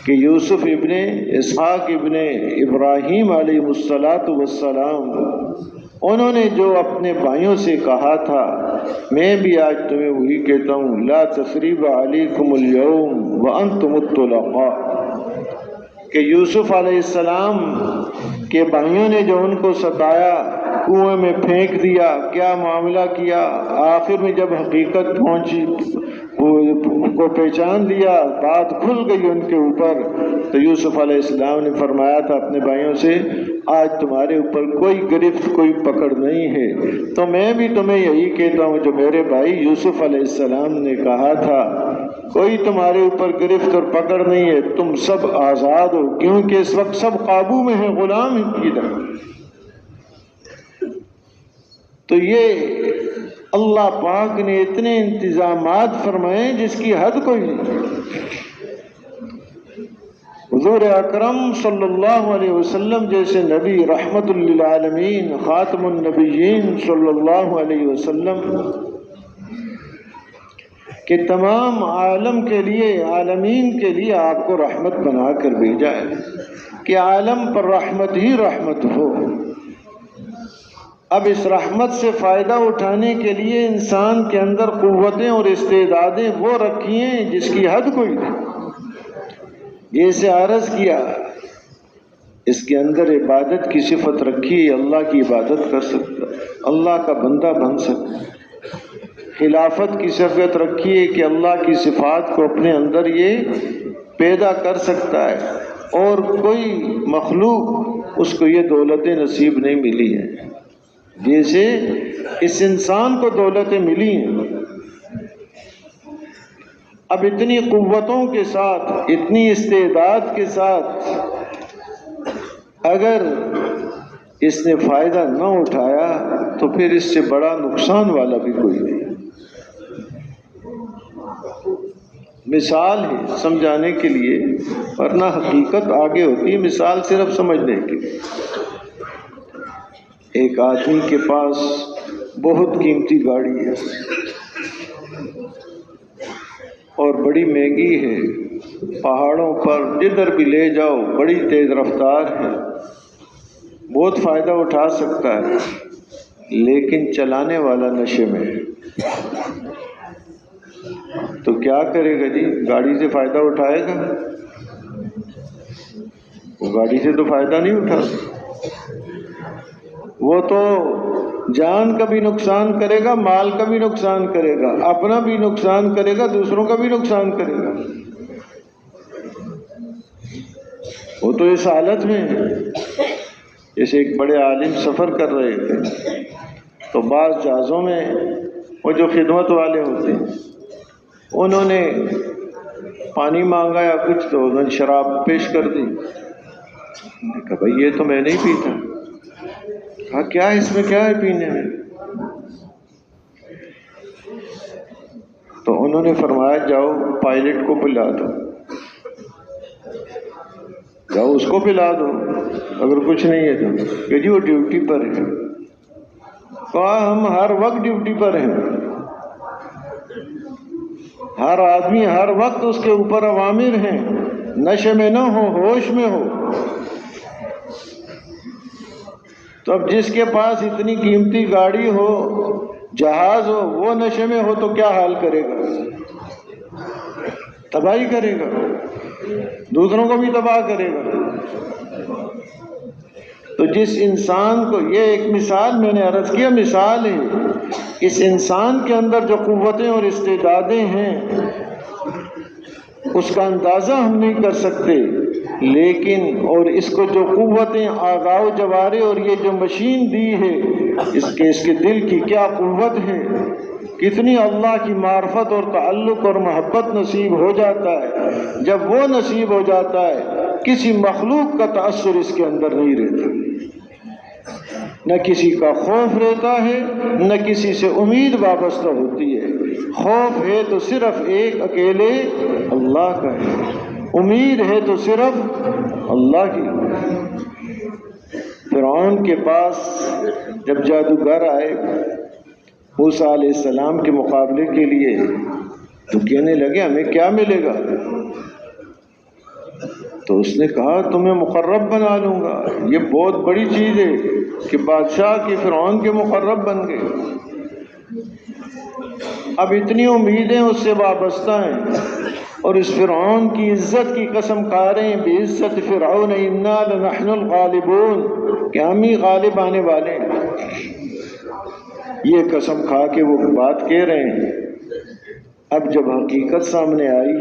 کہ یوسف ابن اسحاق ابن ابراہیم علیہ السلام، انہوں نے جو اپنے بھائیوں سے کہا تھا میں بھی آج تمہیں وہی کہتا ہوں، لا تثریب علیکم اليوم وانتم الطلقاء، کہ یوسف علیہ السلام کے بھائیوں نے جو ان کو ستایا، کنویں میں پھینک دیا، کیا معاملہ کیا، آخر میں جب حقیقت پہنچی کو پہچان لیا، بات کھل گئی ان کے اوپر، تو یوسف علیہ السلام نے فرمایا تھا اپنے بھائیوں سے آج تمہارے اوپر کوئی گرفت کوئی پکڑ نہیں ہے۔ تو میں بھی تمہیں یہی کہتا ہوں جو میرے بھائی یوسف علیہ السلام نے کہا تھا، کوئی تمہارے اوپر گرفت اور پکڑ نہیں ہے، تم سب آزاد ہو، کیونکہ اس وقت سب قابو میں ہیں، غلام ہی کی طرح۔ تو یہ اللہ پاک نے اتنے انتظامات فرمائے جس کی حد کوئی نہیں۔ حضور اکرم صلی اللہ علیہ وسلم جیسے نبی، رحمت للعالمین، خاتم النبیین صلی اللہ علیہ وسلم کہ تمام عالم کے لیے، عالمین کے لیے آپ کو رحمت بنا کر بھیجا ہے کہ عالم پر رحمت ہی رحمت ہو۔ اب اس رحمت سے فائدہ اٹھانے کے لیے انسان کے اندر قوتیں اور استعدادیں وہ رکھی ہیں جس کی حد کوئی نہیں۔ جیسے عرض کیا، اس کے اندر عبادت کی صفت رکھی ہے، اللہ کی عبادت کر سکتا ہے، اللہ کا بندہ بن سکتا ہے۔ خلافت کی صفت رکھی ہے کہ اللہ کی صفات کو اپنے اندر یہ پیدا کر سکتا ہے، اور کوئی مخلوق اس کو یہ دولتیں نصیب نہیں ملی ہیں جیسے اس انسان کو دولتیں ملی ہیں۔ اب اتنی قوتوں کے ساتھ، اتنی استعداد کے ساتھ اگر اس نے فائدہ نہ اٹھایا تو پھر اس سے بڑا نقصان والا بھی کوئی نہیں۔ مثال ہے سمجھانے کے لیے، ورنہ حقیقت آگے ہوتی ہے، مثال صرف سمجھنے کے لیے۔ ایک آدمی کے پاس بہت قیمتی گاڑی ہے اور بڑی مہنگی ہے، پہاڑوں پر جدھر بھی لے جاؤ بڑی تیز رفتار ہے، بہت فائدہ اٹھا سکتا ہے، لیکن چلانے والا نشے میں ہے۔ تو کیا کرے گا جی؟ گاڑی سے فائدہ اٹھائے گا؟ وہ گاڑی سے تو فائدہ نہیں اٹھا سکتا، وہ تو جان کا بھی نقصان کرے گا، مال کا بھی نقصان کرے گا، اپنا بھی نقصان کرے گا، دوسروں کا بھی نقصان کرے گا۔ وہ تو اس حالت میں ہے جیسے ایک بڑے عالم سفر کر رہے تھے، تو بعض جہازوں میں وہ جو خدمت والے ہوتے ہیں انہوں نے پانی مانگا یا کچھ، تو انہوں نے شراب پیش کر دی۔ میں نے کہا بھائی یہ تو میں نہیں پیتا۔ کہا کیا اس میں کیا ہے پینے میں؟ تو انہوں نے فرمایا جاؤ پائلٹ کو پلا دو، جاؤ اس کو پلا دو اگر کچھ نہیں ہے تو، کہ جی وہ ڈیوٹی پر ہے۔ کہا ہم ہر وقت ڈیوٹی پر ہیں، ہر آدمی ہر وقت اس کے اوپر اوامر ہیں، نشے میں نہ ہو، ہوش میں ہو۔ تو اب جس کے پاس اتنی قیمتی گاڑی ہو، جہاز ہو، وہ نشے میں ہو تو کیا حال کرے گا؟ تباہی کرے گا، دوسروں کو بھی تباہ کرے گا۔ تو جس انسان کو، یہ ایک مثال میں نے عرض کیا، مثال ہے، اس انسان کے اندر جو قوتیں اور استعدادیں ہیں اس کا اندازہ ہم نہیں کر سکتے، لیکن اور اس کو جو قوتیں آغا و جوارے اور یہ جو مشین دی ہے، اس کے دل کی کیا قوت ہے، کتنی اللہ کی معرفت اور تعلق اور محبت نصیب ہو جاتا ہے۔ جب وہ نصیب ہو جاتا ہے، کسی مخلوق کا تأثر اس کے اندر نہیں رہتا، نہ کسی کا خوف رہتا ہے، نہ کسی سے امید وابستہ ہوتی ہے۔ خوف ہے تو صرف ایک اکیلے اللہ کا ہے، امید ہے تو صرف اللہ کی۔ فرعون کے پاس جب جادوگر آئے موسیٰ علیہ السلام کے مقابلے کے لیے، تو کہنے لگے ہمیں کیا ملے گا؟ تو اس نے کہا تمہیں مقرب بنا لوں گا۔ یہ بہت بڑی چیز ہے کہ بادشاہ کے فرعون کے مقرب بن گئے۔ اب اتنی امیدیں اس سے وابستہ ہیں، اور اس فرعون کی عزت کی قسم کھا رہے ہیں، بعزت فرعون انا لنحن الغالبون، کہ ہم ہی غالب آنے والے ہیں۔ یہ قسم کھا کے وہ بات کہہ رہے ہیں۔ اب جب حقیقت سامنے آئی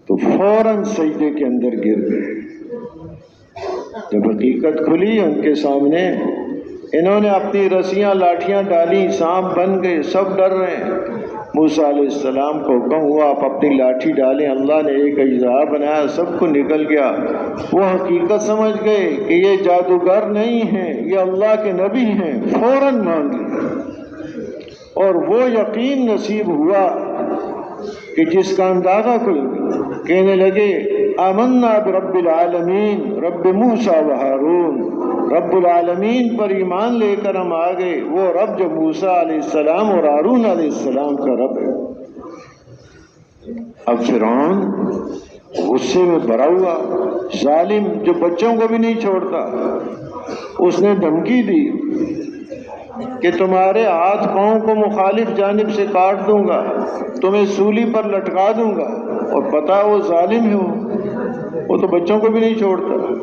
تو فوراً سجدے کے اندر گر گئے۔ جب حقیقت کھلی ان کے سامنے، انہوں نے اپنی رسیاں لاٹھیاں ڈالی، سانپ بن گئے، سب ڈر رہے ہیں۔ موسیٰ علیہ السلام کو حکم ہوا آپ اپنی لاٹھی ڈالیں، اللہ نے ایک اجزا بنایا، سب کو نکل گیا۔ وہ حقیقت سمجھ گئے کہ یہ جادوگر نہیں ہیں، یہ اللہ کے نبی ہیں، فوراً مان لیا۔ اور وہ یقین نصیب ہوا کہ جس کا اندازہ کھل گیا، کہنے لگے آمنا برب العالمین رب موسیٰ و ہارون، رب العالمین پر ایمان لے کر ہم آ گئے، وہ رب جو موسیٰ علیہ السلام اور ہارون علیہ السلام کا رب ہے۔ اب فرعون غصے میں بھرا ہوا، ظالم جو بچوں کو بھی نہیں چھوڑتا، اس نے دھمکی دی کہ تمہارے ہاتھ پاؤں کو مخالف جانب سے کاٹ دوں گا، تمہیں سولی پر لٹکا دوں گا۔ اور پتہ وہ ظالم ہے، وہ تو بچوں کو بھی نہیں چھوڑتا۔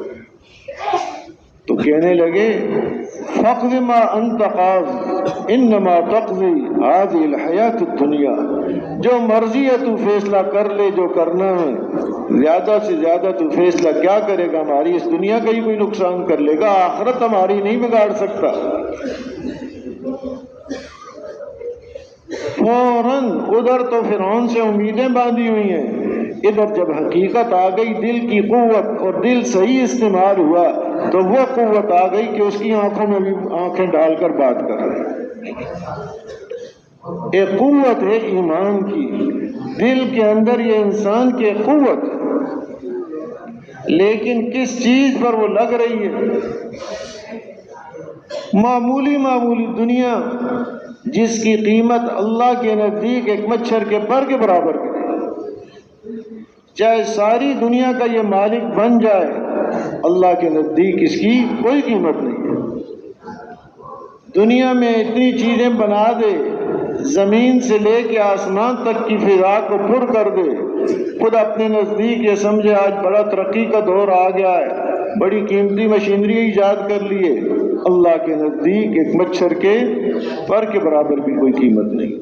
تو کہنے لگے فَاقْضِ مَا أَنْتَ قَاضٍ إِنَّمَا تَقْضِي هَذِهِ الْحَيَاةُ الدُّنْيَا، جو مرضی ہے تو فیصلہ کر لے، جو کرنا ہے، زیادہ سے زیادہ تو فیصلہ کیا کرے گا؟ ہماری اس دنیا کا ہی کوئی نقصان کر لے گا، آخرت ہماری نہیں بگاڑ سکتا۔ فوراً ادھر تو فرعون سے امیدیں باندھی ہوئی ہیں، ادھر جب حقیقت آ گئی، دل کی قوت اور دل صحیح استعمال ہوا تو وہ قوت آ گئی کہ اس کی آنکھوں میں بھی آنکھیں ڈال کر بات کر رہے ہیں۔ ایک قوت ہے ایمان کی، دل کے اندر یہ انسان کی قوت، لیکن کس چیز پر وہ لگ رہی ہے؟ معمولی دنیا جس کی قیمت اللہ کے نزدیک ایک مچھر کے پر کے برابر ہے، چاہے ساری دنیا کا یہ مالک بن جائے، اللہ کے نزدیک اس کی کوئی قیمت نہیں ہے۔ دنیا میں اتنی چیزیں بنا دے، زمین سے لے کے آسمان تک کی فضا کو پر کر دے، خود اپنے نزدیک یہ سمجھے آج بڑا ترقی کا دور آ گیا ہے، بڑی قیمتی مشینری ایجاد کر لیے، اللہ کے نزدیک ایک مچھر کے پر کے برابر بھی کوئی قیمت نہیں۔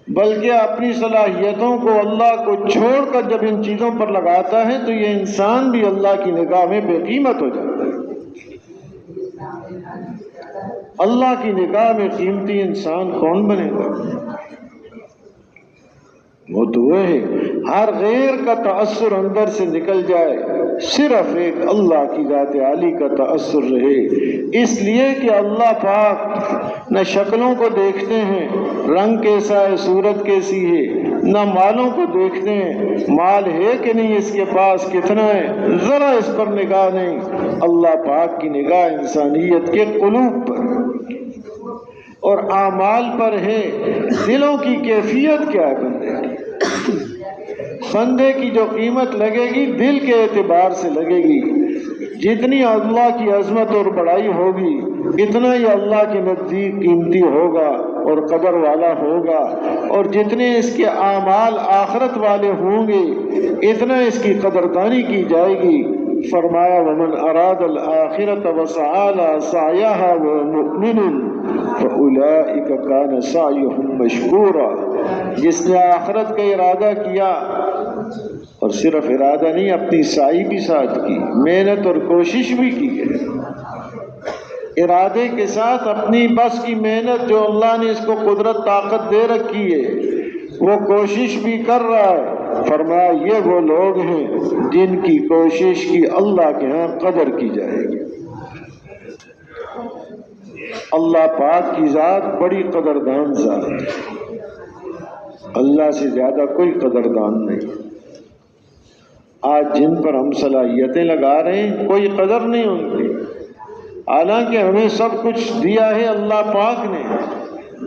بلکہ اپنی صلاحیتوں کو اللہ کو چھوڑ کر جب ان چیزوں پر لگاتا ہے تو یہ انسان بھی اللہ کی نگاہ میں بے قیمت ہو جاتا ہے۔ اللہ کی نگاہ میں قیمتی انسان کون بنے گا؟ وہ تو وہ ہے ہر غیر کا تأثر اندر سے نکل جائے، صرف ایک اللہ کی ذات عالی کا تأثر رہے، اس لیے کہ اللہ پاک نہ شکلوں کو دیکھتے ہیں، رنگ کیسا ہے، صورت کیسی ہے، نہ مالوں کو دیکھتے ہیں، مال ہے کہ نہیں، اس کے پاس کتنا ہے، ذرا اس پر نگاہ نہیں۔ اللہ پاک کی نگاہ انسانیت کے قلوب پر اور اعمال پر ہے، دلوں کی کیفیت کیا ہے بندے کی۔ بندے کی جو قیمت لگے گی دل کے اعتبار سے لگے گی، جتنی اللہ کی عظمت اور بڑائی ہوگی اتنا ہی اللہ کے نزدیک قیمتی ہوگا اور قدر والا ہوگا، اور جتنے اس کے اعمال آخرت والے ہوں گے اتنا اس کی قدردانی کی جائے گی۔ فرمایا ومن اراد الآخرۃ وسعى لها سعيها وهو مؤمن فأولئك كان سعيهم مشكورا، جس نے آخرت کا ارادہ کیا اور صرف ارادہ نہیں، اپنی سعی بھی ساتھ کی، محنت اور کوشش بھی کی ہے، ارادے کے ساتھ اپنی بس کی محنت جو اللہ نے اس کو قدرت طاقت دے رکھی ہے وہ کوشش بھی کر رہا ہے۔ فرمایا یہ وہ لوگ ہیں جن کی کوشش کی اللہ کے ہاں قدر کی جائے گی۔ اللہ پاک کی ذات بڑی قدردان ذات ہے، اللہ سے زیادہ کوئی قدردان نہیں۔ آج جن پر ہم صلاحیتیں لگا رہے ہیں کوئی قدر نہیں ان کی، حالانکہ ہمیں سب کچھ دیا ہے اللہ پاک نے،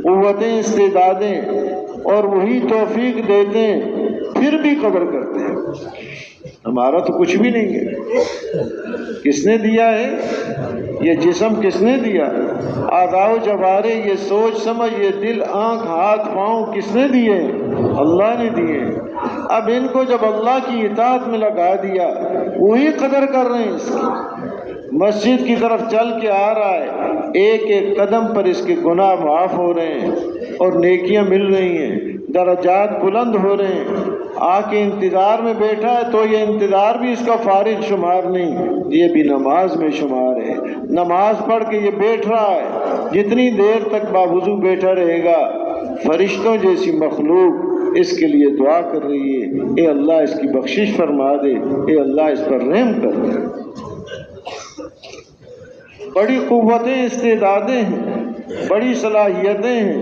قوتیں استعدادیں، اور وہی توفیق دیتے ہیں، پھر بھی قدر کرتے ہیں۔ ہمارا تو کچھ بھی نہیں ہے، کس نے دیا ہے؟ یہ جسم کس نے دیا؟ اعضاء و جوارے، یہ سوچ سمجھ، یہ دل، آنکھ، ہاتھ، پاؤں کس نے دیے؟ اللہ نے دیے۔ اب ان کو جب اللہ کی اطاعت میں لگا دیا وہی قدر کر رہے ہیں اس کی۔ مسجد کی طرف چل کے آ رہا ہے، ایک ایک قدم پر اس کے گناہ معاف ہو رہے ہیں اور نیکیاں مل رہی ہیں، درجات بلند ہو رہے ہیں۔ آ کے انتظار میں بیٹھا ہے تو یہ انتظار بھی اس کا فارغ شمار نہیں، یہ بھی نماز میں شمار ہے۔ نماز پڑھ کے یہ بیٹھ رہا ہے، جتنی دیر تک باوضو بیٹھا رہے گا فرشتوں جیسی مخلوق اس کے لیے دعا کر رہی ہے، اے اللہ اس کی بخشش فرما دے، اے اللہ اس پر رحم کر دے۔ بڑی قوتیں استعدادیں ہیں، بڑی صلاحیتیں ہیں،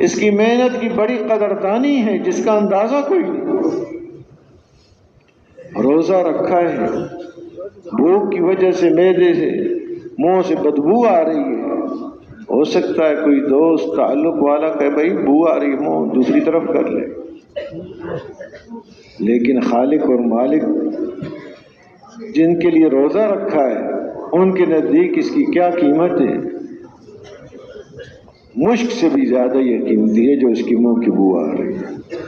اس کی محنت کی بڑی قدردانی ہے جس کا اندازہ کوئی نہیں۔ روزہ رکھا ہے، بھوک کی وجہ سے معدے سے منہ سے بدبو آ رہی ہے، ہو سکتا ہے کوئی دوست تعلق والا کہے بھائی بو آ رہی منہ دوسری طرف کر لے، لیکن خالق اور مالک جن کے لیے روزہ رکھا ہے ان کے نزدیک اس کی کیا قیمت ہے؟ مشک سے بھی زیادہ یہ قیمتی ہے جو اس کی منہ کی بو آ رہی ہے۔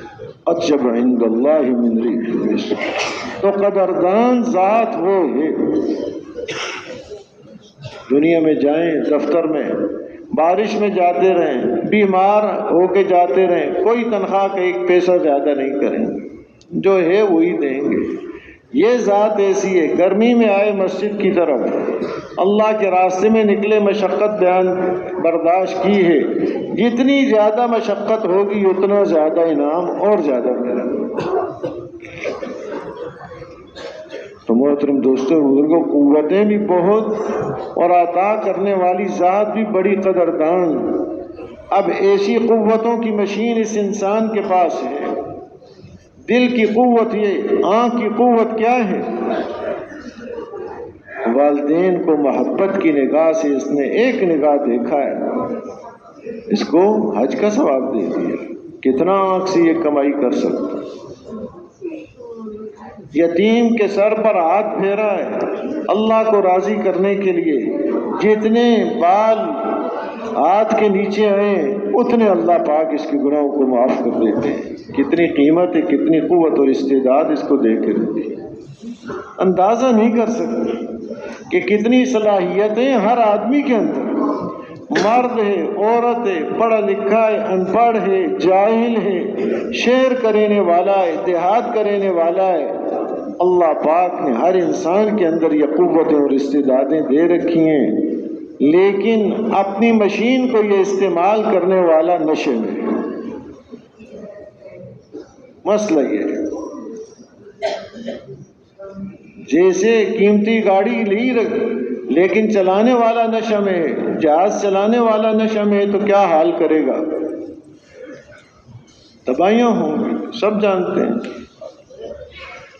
اطیب عند اللہ من ریح المسک، تو قدردان ذات وہ ہے۔ دنیا میں جائیں، دفتر میں بارش میں جاتے رہیں، بیمار ہو کے جاتے رہیں، کوئی تنخواہ کا ایک پیسہ زیادہ نہیں کریں گے، جو ہے وہی دیں گے۔ یہ ذات ایسی ہے، گرمی میں آئے مسجد کی طرف، اللہ کے راستے میں نکلے، مشقت بیان برداشت کی ہے، جتنی زیادہ مشقت ہوگی اتنا زیادہ انعام اور زیادہ ملے۔ تو محترم دوستوں بزرگوں، قوتیں بھی بہت اور عطا کرنے والی ذات بھی بڑی قدردان۔ اب ایسی قوتوں کی مشین اس انسان کے پاس ہے۔ دل کی قوت یہ، آنکھ کی قوت کیا ہے؟ والدین کو محبت کی نگاہ سے اس نے ایک نگاہ دیکھا ہے، اس کو حج کا ثواب دے دیا۔ کتنا آنکھ سے یہ کمائی کر سکتا؟ یتیم کے سر پر ہاتھ پھیرا ہے اللہ کو راضی کرنے کے لیے، جتنے بال ہاتھ کے نیچے ہیں اتنے اللہ پاک اس کے گناہوں کو معاف کر دیتے ہیں۔ کتنی قیمت ہے، کتنی قوت اور استعداد اس کو دے کے دیتی ہے، اندازہ نہیں کر سکتے کہ کتنی صلاحیتیں ہر آدمی کے اندر، مرد ہے، عورت ہے، پڑھا لکھا ہے، ان پڑھ ہے، جاہل ہے، شعر کرنے والا ہے، دیہات کرنے والا ہے، اللہ پاک نے ہر انسان کے اندر یہ قوتیں اور استعدادیں دے رکھی ہیں، لیکن اپنی مشین کو یہ استعمال کرنے والا نشے میں ہے۔ مسئلہ یہ ہے، جیسے قیمتی گاڑی لی لیکن چلانے والا نشہ میں ہے، جہاز چلانے والا نشہ میں ہے تو کیا حال کرے گا؟ تباہیاں ہوں گی، سب جانتے ہیں،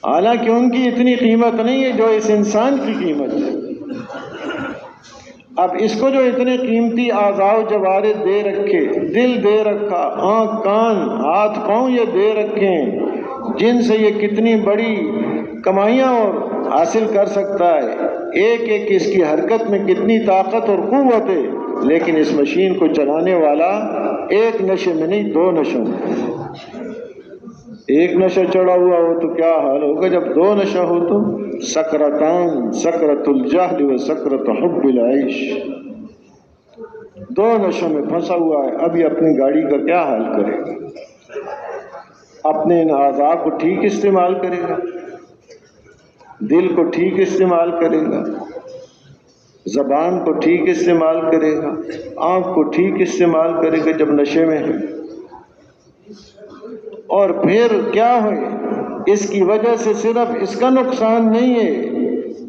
حالانکہ ان کی اتنی قیمت نہیں ہے جو اس انسان کی قیمت ہے۔ اب اس کو جو اتنے قیمتی اعضاء و جوارح دے رکھے، دل دے رکھا، آنکھ کان ہاتھ پاؤں یہ دے رکھے ہیں، جن سے یہ کتنی بڑی کمائیاں اور حاصل کر سکتا ہے، ایک ایک اس کی حرکت میں کتنی طاقت اور قوت ہے، لیکن اس مشین کو چلانے والا ایک نشے میں نہیں، دو نشوں میں۔ ایک نشہ چڑھا ہوا ہو تو کیا حال ہوگا، جب دو نشہ ہو تو سکرتان، سکرت الجہل و سکرت حب العیش، دو نشوں میں پھنسا ہوا ہے۔ اب یہ اپنی گاڑی کا کیا حال کرے گا؟ اپنے ان اعضاء کو ٹھیک استعمال کرے گا، دل کو ٹھیک استعمال کرے گا، زبان کو ٹھیک استعمال کرے گا، آنکھ کو ٹھیک استعمال کرے گا جب نشے میں ہے؟ اور پھر کیا ہوئے؟ اس کی وجہ سے صرف اس کا نقصان نہیں ہے،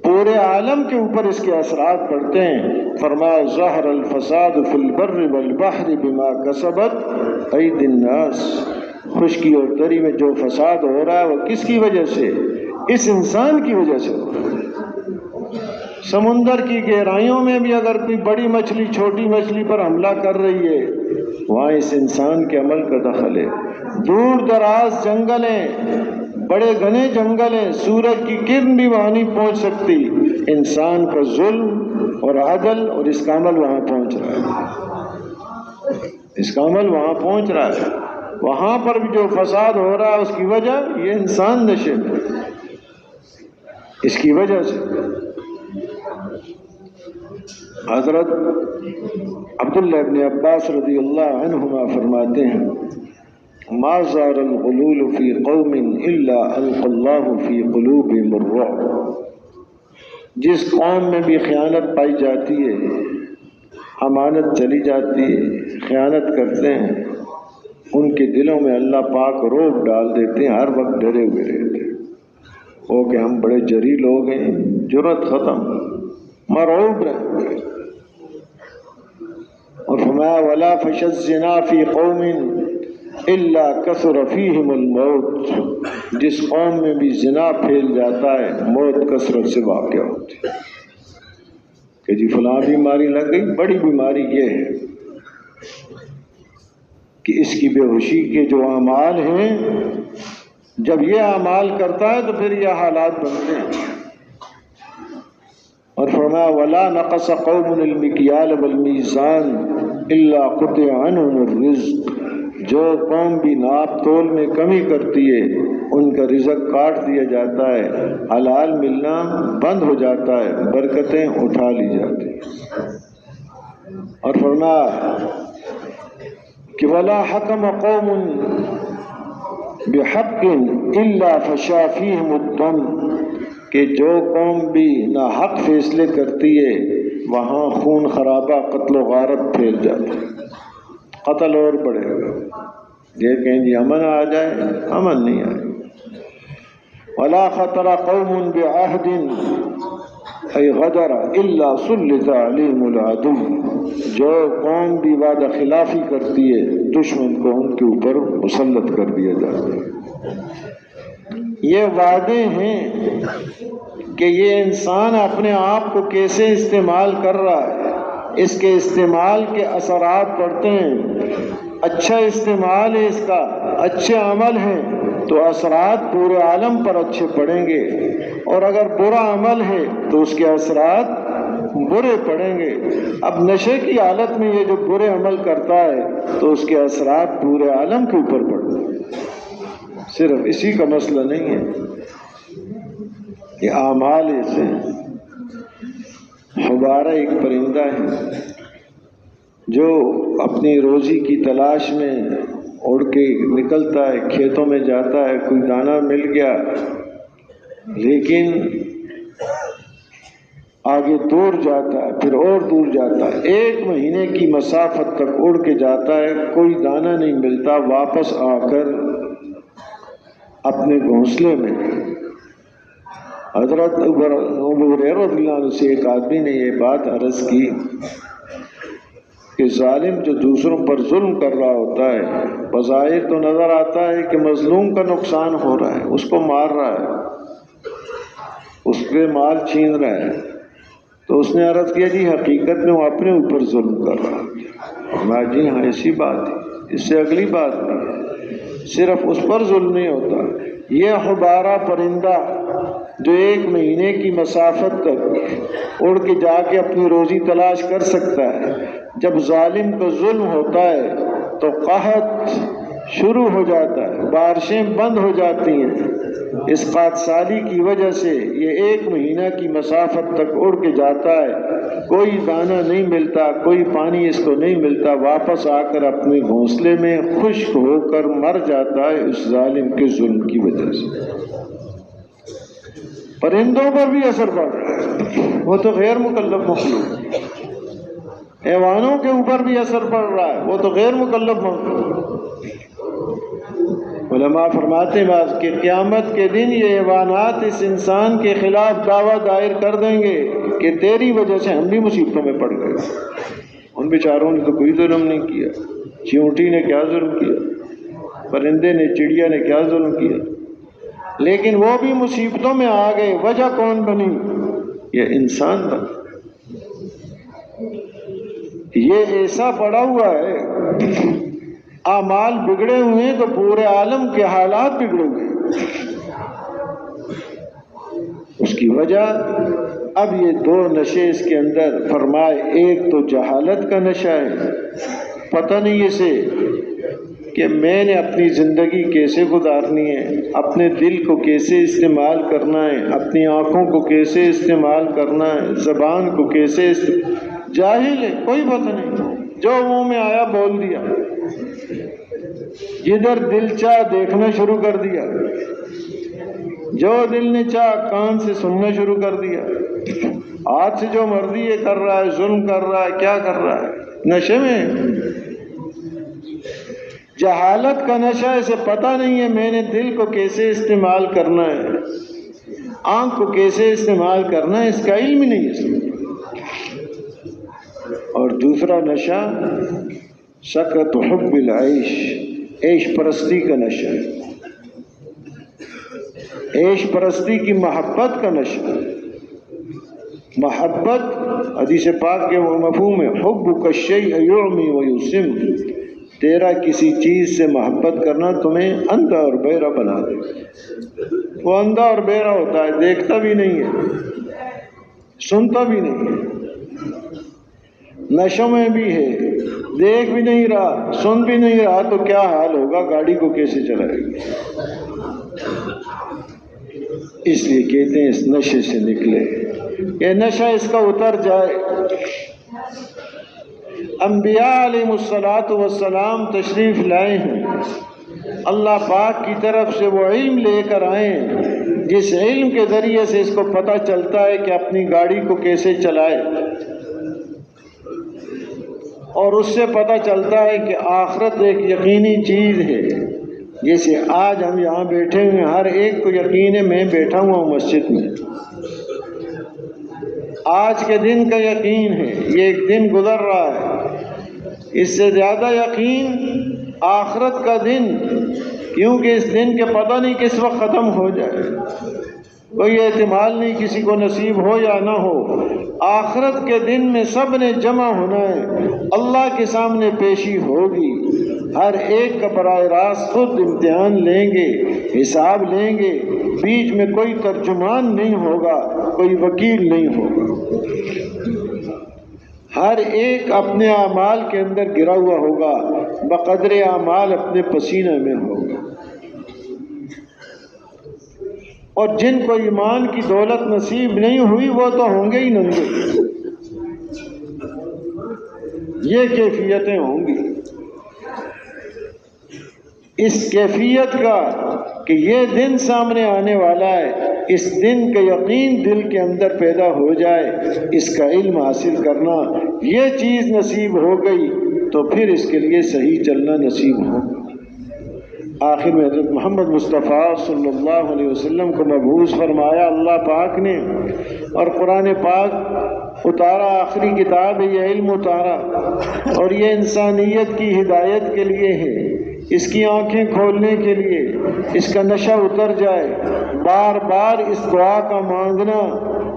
پورے عالم کے اوپر اس کے اثرات پڑتے ہیں۔ فرمایا ظہر الفساد فی البر والبحر بما کسبت ایدی الناس، خشکی اور تری میں جو فساد ہو رہا ہے وہ کس کی وجہ سے؟ اس انسان کی وجہ سے ہو رہا ہے۔ سمندر کی گہرائیوں میں بھی اگر کوئی بڑی مچھلی چھوٹی مچھلی پر حملہ کر رہی ہے، وہاں اس انسان کے عمل کا دخل ہے۔ دور دراز جنگل ہیں، بڑے گھنے جنگل ہیں، سورج کی کرن بھی وہاں نہیں پہنچ سکتی، انسان کا ظلم اور عدل اور اس کا عمل وہاں پہنچ رہا ہے، اس کا عمل وہاں پہنچ رہا ہے۔ وہاں پر بھی جو فساد ہو رہا ہے اس کی وجہ یہ انسان نشے میں، اس کی وجہ سے۔ حضرت عبداللہ ابن عباس رضی اللہ عنہما فرماتے ہیں ما زار الغلول فی قوم الا القى اللہ فی قلوبہم الرعب، جس قوم میں بھی خیانت پائی جاتی ہے، امانت چلی جاتی ہے، خیانت کرتے ہیں، ان کے دلوں میں اللہ پاک رعب ڈال دیتے ہیں، ہر وقت ڈرے ہوئے رہتے ہیں، وہ کہ ہم بڑے جری لوگ ہیں، جرأت ختم، مرعوب رہتے ہیں۔ اور فرمایا ولا فشى الزنا فی قوم الا کثر فیہم الموت، جس قوم میں بھی زنا پھیل جاتا ہے موت کثرت سے واقع ہوتی ہے، کہ جی فلاں بیماری لگ گئی۔ بڑی بیماری یہ ہے کہ اس کی بے ہوشی کے جو اعمال ہیں، جب یہ اعمال کرتا ہے تو پھر یہ حالات بنتے ہیں۔ اور فرمایا ولا نقص قوم المکیال والمیزان الا قطع عنهم الرزق، جو قوم بھی ناپ تول میں کمی کرتی ہے ان کا رزق کاٹ دیا جاتا ہے، حلال ملنا بند ہو جاتا ہے، برکتیں اٹھا لی جاتی ہیں۔ اور فرمایا کہ ولا حکم قوم بحق الا فشا فیہم الدم، کہ جو قوم بھی ناحق فیصلے کرتی ہے وہاں خون خرابہ قتل و غارت پھیل جاتا ہے، قتل اور بڑھے گا۔ یہ کہیں جی امن آ جائے، امن نہیں آئے۔ ولا خطر قوم بعہد ای غدر الا سلط علیہم العدو، جو قوم بھی وعدہ خلافی کرتی ہے دشمن کو ان کے اوپر مسلط کر دیا جاتا ہے۔ یہ وعدے ہیں کہ یہ انسان اپنے آپ کو کیسے استعمال کر رہا ہے، اس کے استعمال کے اثرات پڑتے ہیں۔ اچھا استعمال ہے اس کا، اچھے عمل ہیں تو اثرات پورے عالم پر اچھے پڑیں گے، اور اگر برا عمل ہے تو اس کے اثرات برے پڑیں گے۔ اب نشے کی حالت میں یہ جو برے عمل کرتا ہے تو اس کے اثرات پورے عالم کے اوپر پڑتے ہیں، صرف اسی کا مسئلہ نہیں ہے، یہ اعمال ایسے ہیں۔ حبارہ ایک پرندہ ہے جو اپنی روزی کی تلاش میں اڑ کے نکلتا ہے، کھیتوں میں جاتا ہے، کوئی دانہ مل گیا، لیکن آگے دور جاتا ہے، پھر اور دور جاتا ہے، 1 مہینے کی مسافت تک اڑ کے جاتا ہے، کوئی دانہ نہیں ملتا، واپس آ کر اپنے گھونسلے میں حضرت ابو ہریرہ رضی اللہ عنہ سے ایک آدمی نے یہ بات عرض کی کہ ظالم جو دوسروں پر ظلم کر رہا ہوتا ہے، بظاہر تو نظر آتا ہے کہ مظلوم کا نقصان ہو رہا ہے، اس کو مار رہا ہے، اس کے مال چھین رہا ہے، تو اس نے عرض کیا جی حقیقت میں وہ اپنے اوپر ظلم کر رہا ہے۔ میں جی ہاں ایسی بات ہے، اس سے اگلی بات بھی ہے، صرف اس پر ظلم نہیں ہوتا، یہ حبارہ پرندہ جو 1 مہینے کی مسافت تک اڑ کے جا کے اپنی روزی تلاش کر سکتا ہے، جب ظالم کو ظلم ہوتا ہے تو قحط شروع ہو جاتا ہے، بارشیں بند ہو جاتی ہیں، اسقاط سالی کی وجہ سے یہ 1 مہینہ کی مسافت تک اڑ کے جاتا ہے، کوئی دانہ نہیں ملتا، کوئی پانی اس کو نہیں ملتا، واپس آ کر اپنے گھونسلے میں خشک ہو کر مر جاتا ہے اس ظالم کے ظلم کی وجہ سے۔ پرندوں پر بھی اثر پڑ رہا ہے، وہ تو غیر مکلف مخلوق ہے، حیوانوں کے اوپر بھی اثر پڑ رہا ہے، وہ تو غیر مکلف مخلوق۔ علماء فرماتے ہیں بعض کہ قیامت کے دن یہ حیوانات اس انسان کے خلاف دعویٰ دائر کر دیں گے کہ تیری وجہ سے ہم بھی مصیبتوں میں پڑ گئے، ان بیچاروں نے تو کوئی ظلم نہیں کیا، چیونٹی نے کیا ظلم کیا، پرندے نے، چڑیا نے کیا ظلم کیا، لیکن وہ بھی مصیبتوں میں آ گئے۔ وجہ کون بنی؟ یہ انسان بنا، یہ ایسا پڑا ہوا ہے، اعمال بگڑے ہوئے ہیں تو پورے عالم کے حالات بگڑے ہوئے ہیں۔ اس کی وجہ اب یہ 2 نشے اس کے اندر فرمائے، ایک تو جہالت کا نشہ ہے، پتہ نہیں اسے کہ میں نے اپنی زندگی کیسے گزارنی ہے، اپنے دل کو کیسے استعمال کرنا ہے، اپنی آنکھوں کو کیسے استعمال کرنا ہے، زبان کو کیسے جاہل ہے، کوئی پتہ نہیں، جو منہ میں آیا بول دیا، جدھر دل چاہ دیکھنا شروع کر دیا، جو دل نے چاہ کان سے سننا شروع کر دیا، ہاتھ سے جو مرضی یہ کر رہا ہے، ظلم کر رہا ہے، کیا کر رہا ہے، نشے میں۔ جہالت کا نشہ، اسے پتہ نہیں ہے میں نے دل کو کیسے استعمال کرنا ہے، آنکھ کو کیسے استعمال کرنا ہے، اس کا علم ہی نہیں ہے۔ اور دوسرا نشہ سکرۃ حب العیش، عیش پرستی کا نشہ، عیش پرستی کی محبت کا نشہ۔ محبت حدیث پاک کے مفہوم ہے، حبک الشیء یعمی ویسم، تیرا کسی چیز سے محبت کرنا تمہیں اندھا اور بہرا بنا دے۔ وہ اندھا اور بہرا ہوتا ہے، دیکھتا بھی نہیں ہے، سنتا بھی نہیں ہے، نشوں میں بھی ہے، دیکھ بھی نہیں رہا، سن بھی نہیں رہا، تو کیا حال ہوگا، گاڑی کو کیسے چلائے گا؟ اس لیے کہتے ہیں اس نشے سے نکلے، یہ نشہ اس کا اتر جائے۔ انبیاء علیہ الصلوۃ والسلام تشریف لائے ہیں، اللہ پاک کی طرف سے وہ علم لے کر آئے ہیں جس علم کے ذریعے سے اس کو پتہ چلتا ہے کہ اپنی گاڑی کو کیسے چلائے، اور اس سے پتہ چلتا ہے کہ آخرت ایک یقینی چیز ہے۔ جیسے آج ہم یہاں بیٹھے ہوئے ہیں، ہر ایک کو یقین ہے میں بیٹھا ہوا ہوں مسجد میں، آج کے دن کا یقین ہے، یہ ایک دن گزر رہا ہے، اس سے زیادہ یقین آخرت کا دن، کیونکہ اس دن کے پتہ نہیں کس وقت ختم ہو جائے، کوئی احتمال نہیں کسی کو نصیب ہو یا نہ ہو۔ آخرت کے دن میں سب نے جمع ہونا ہے، اللہ کے سامنے پیشی ہوگی، ہر ایک کا براہ راست خود امتحان لیں گے، حساب لیں گے، بیچ میں کوئی ترجمان نہیں ہوگا، کوئی وکیل نہیں ہوگا، ہر ایک اپنے اعمال کے اندر گرا ہوا ہوگا، بقدر اعمال اپنے پسینے میں ہوگا۔ اور جن کو ایمان کی دولت نصیب نہیں ہوئی وہ تو ہوں گے ہی ننگے، یہ کیفیتیں ہوں گی۔ اس کیفیت کا کہ یہ دن سامنے آنے والا ہے، اس دن کا یقین دل کے اندر پیدا ہو جائے، اس کا علم حاصل کرنا، یہ چیز نصیب ہو گئی تو پھر اس کے لیے صحیح چلنا نصیب ہوگا۔ آخر میں حضرت محمد مصطفیٰ صلی اللہ علیہ وسلم کو مبعوث فرمایا اللہ پاک نے، اور قرآن پاک اتارا، آخری کتاب ہے، یہ علم اتارا، اور یہ انسانیت کی ہدایت کے لیے ہے، اس کی آنکھیں کھولنے کے لیے، اس کا نشہ اتر جائے۔ بار بار اس دعا کا مانگنا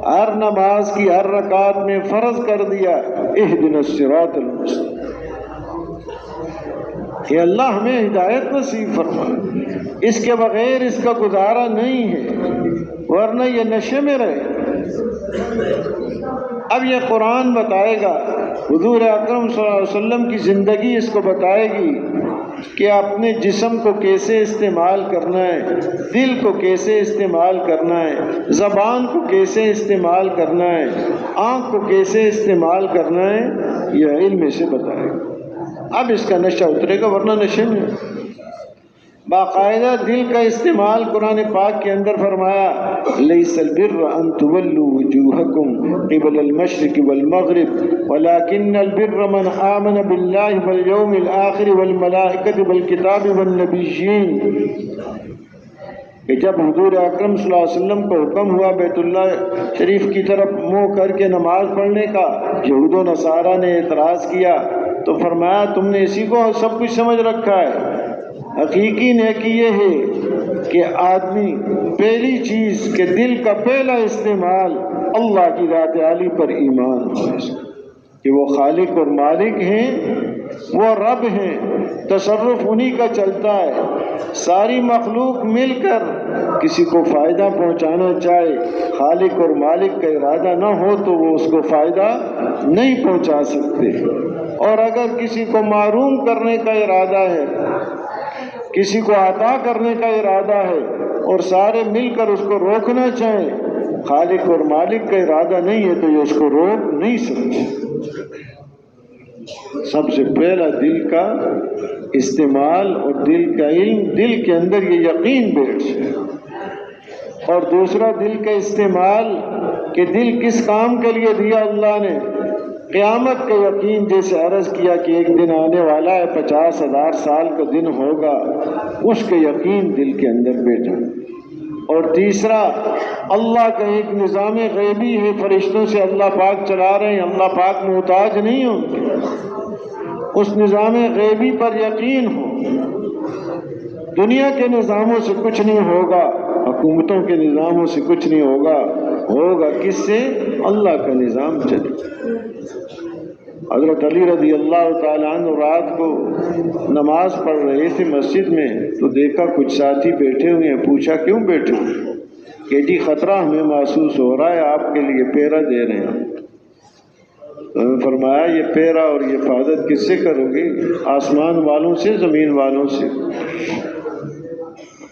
ہر نماز کی ہر رکعت میں فرض کر دیا، اہدنا الصراط المستقیم، کہ اللہ ہمیں ہدایت نصیب فرما، اس کے بغیر اس کا گزارا نہیں ہے، ورنہ یہ نشے میں رہے۔ اب یہ قرآن بتائے گا، حضور اکرم صلی اللہ علیہ وسلم کی زندگی اس کو بتائے گی کہ اپنے جسم کو کیسے استعمال کرنا ہے، دل کو کیسے استعمال کرنا ہے، زبان کو کیسے استعمال کرنا ہے، آنکھ کو کیسے استعمال کرنا ہے، یہ علم سے بتائے گا۔ اب اس کا نشہ اترے گا، ورنہ نشے میں باقاعدہ دل کا استعمال قرآن پاک کے اندر فرمایا، لیس البر ان تولوا وجوہکم قبل المشرق والمغرب ولکن البر من آمن باللہ والیوم الآخر والملائکۃ والکتاب والنبیین، کہ جب حضور اکرم صلی اللہ علیہ وسلم کو حکم ہوا بیت اللہ شریف کی طرف منہ کر کے نماز پڑھنے کا، یہود و نصارہ نے اعتراض کیا تو فرمایا تم نے اسی کو سب کچھ سمجھ رکھا ہے۔ حقیقی نیکی یہ ہے کہ آدمی پہلی چیز کہ دل کا پہلا استعمال اللہ کی ذات عالی پر ایمان ہو، کہ وہ خالق اور مالک ہیں، وہ رب ہیں، تصرف انہی کا چلتا ہے، ساری مخلوق مل کر کسی کو فائدہ پہنچانا چاہے، خالق اور مالک کا ارادہ نہ ہو تو وہ اس کو فائدہ نہیں پہنچا سکتے، اور اگر کسی کو محروم کرنے کا ارادہ ہے، کسی کو عطا کرنے کا ارادہ ہے، اور سارے مل کر اس کو روکنا چاہیں، خالق اور مالک کا ارادہ نہیں ہے تو یہ اس کو روک نہیں سکتے۔ سب سے پہلا دل کا استعمال اور دل کا علم، دل کے اندر یہ یقین بیٹھ جائے، اور دوسرا دل کا استعمال کہ دل کس کام کے لیے دیا اللہ نے، قیامت کا یقین، جیسے عرض کیا کہ ایک دن آنے والا ہے، 50,000 سال کا دن ہوگا، اس کا یقین دل کے اندر بیٹھا۔ اور تیسرا اللہ کا ایک نظام غیبی ہے، فرشتوں سے اللہ پاک چلا رہے ہیں، اللہ پاک محتاج نہیں ہوں گے، اس نظام غیبی پر یقین ہو۔ دنیا کے نظاموں سے کچھ نہیں ہوگا، حکومتوں کے نظاموں سے کچھ نہیں ہوگا، ہوگا کس سے؟ اللہ کا نظام چلے۔ حضرت علی رضی اللہ تعالیٰ عنہ رات کو نماز پڑھ رہے تھے مسجد میں، تو دیکھا کچھ ساتھی بیٹھے ہوئے ہیں، پوچھا کیوں بیٹھے ہوئے؟ کہ جی خطرہ ہمیں محسوس ہو رہا ہے، آپ کے لیے پیرا دے رہے ہیں۔ تو ہمیں فرمایا یہ پیرا اور یہ حفاظت کس سے کرو گے؟ آسمان والوں سے، زمین والوں سے؟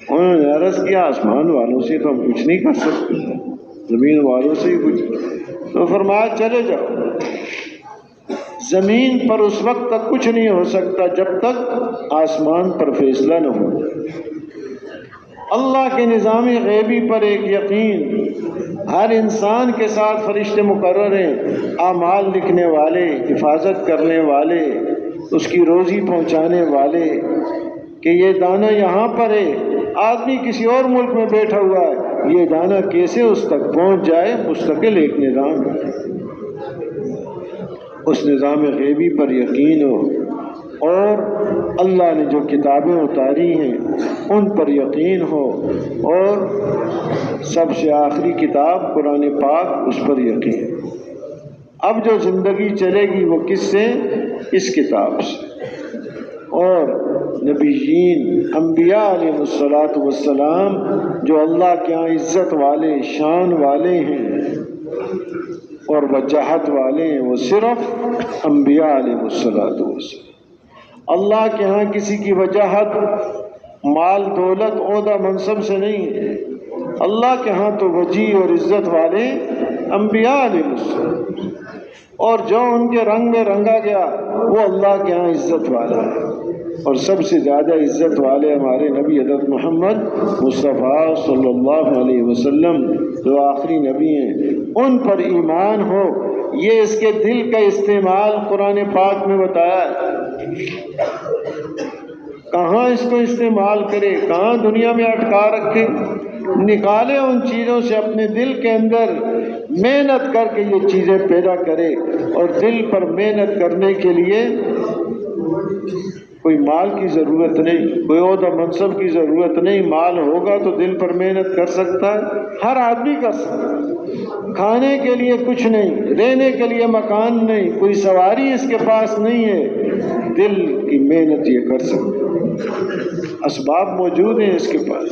انہوں نے عرض کیا آسمان والوں سے تو ہم کچھ نہیں کر سکتے، زمین والوں سے ہی کچھ۔ تو فرمایا چلے جاؤ، زمین پر اس وقت تک کچھ نہیں ہو سکتا جب تک آسمان پر فیصلہ نہ ہو۔ اللہ کے نظام غیبی پر ایک یقین، ہر انسان کے ساتھ فرشتے مقرر ہیں، اعمال لکھنے والے، حفاظت کرنے والے، اس کی روزی پہنچانے والے، کہ یہ دانہ یہاں پر ہے، آدمی کسی اور ملک میں بیٹھا ہوا ہے، یہ دانہ کیسے اس تک پہنچ جائے، مستقل ایک نظام ہے۔ اس نظام غیبی پر یقین ہو، اور اللہ نے جو کتابیں اتاری ہیں ان پر یقین ہو، اور سب سے آخری کتاب قرآن پاک، اس پر یقین۔ اب جو زندگی چلے گی وہ کس سے؟ اس کتاب سے۔ اور نبیین، انبیاء علیہ الصلاۃ والسلام جو اللہ کے یہاں عزت والے، شان والے ہیں اور وجاہت والے ہیں، وہ صرف انبیاء علیہ الصلاۃ والسلام۔ اللہ کے ہاں کسی کی وجاہت مال دولت عہدہ منصب سے نہیں ہے، اللہ کے ہاں تو وجیہ اور عزت والے انبیاء علیہ السلام، اور جو ان کے رنگ میں رنگا گیا وہ اللہ کے ہاں عزت والا ہے۔ اور سب سے زیادہ عزت والے ہمارے نبی حضرت محمد مصطفیٰ صلی اللہ علیہ وسلم جو آخری نبی ہیں، ان پر ایمان ہو، یہ اس کے دل کا استعمال قرآن پاک میں بتایا ہے۔ کہاں اس کو استعمال کرے، کہاں دنیا میں اٹکا رکھے، نکالے ان چیزوں سے اپنے دل کے اندر، محنت کر کے یہ چیزیں پیدا کرے۔ اور دل پر محنت کرنے کے لیے کوئی مال کی ضرورت نہیں، کوئی عہدہ منصب کی ضرورت نہیں، مال ہوگا تو دل پر محنت کر سکتا ہے، ہر آدمی کر سکتا ہے۔ کھانے کے لیے کچھ نہیں، رہنے کے لیے مکان نہیں، کوئی سواری اس کے پاس نہیں ہے، دل کی محنت یہ کر سکتا ہے، اسباب موجود ہیں اس کے پاس،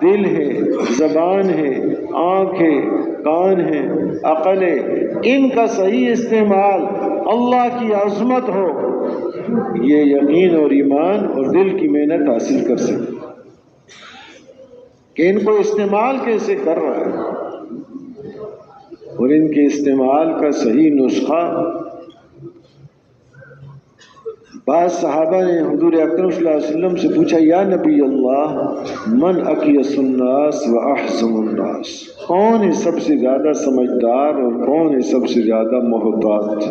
دل ہے، زبان ہے، آنکھ ہے، کان ہے، عقل ہے، ان کا صحیح استعمال اللہ کی عظمت ہو، یہ یقین اور ایمان اور دل کی محنت حاصل کر سکتے کہ ان کو استعمال کیسے کر رہا ہے، اور ان کے استعمال کا صحیح نسخہ۔ بعض صحابہ نے حضور اکرم صلی اللہ علیہ وسلم سے پوچھا، یا نبی اللہ، من اکیس الناس و احزم الناس، کون ہے سب سے زیادہ سمجھدار اور کون ہے سب سے زیادہ محتاط؟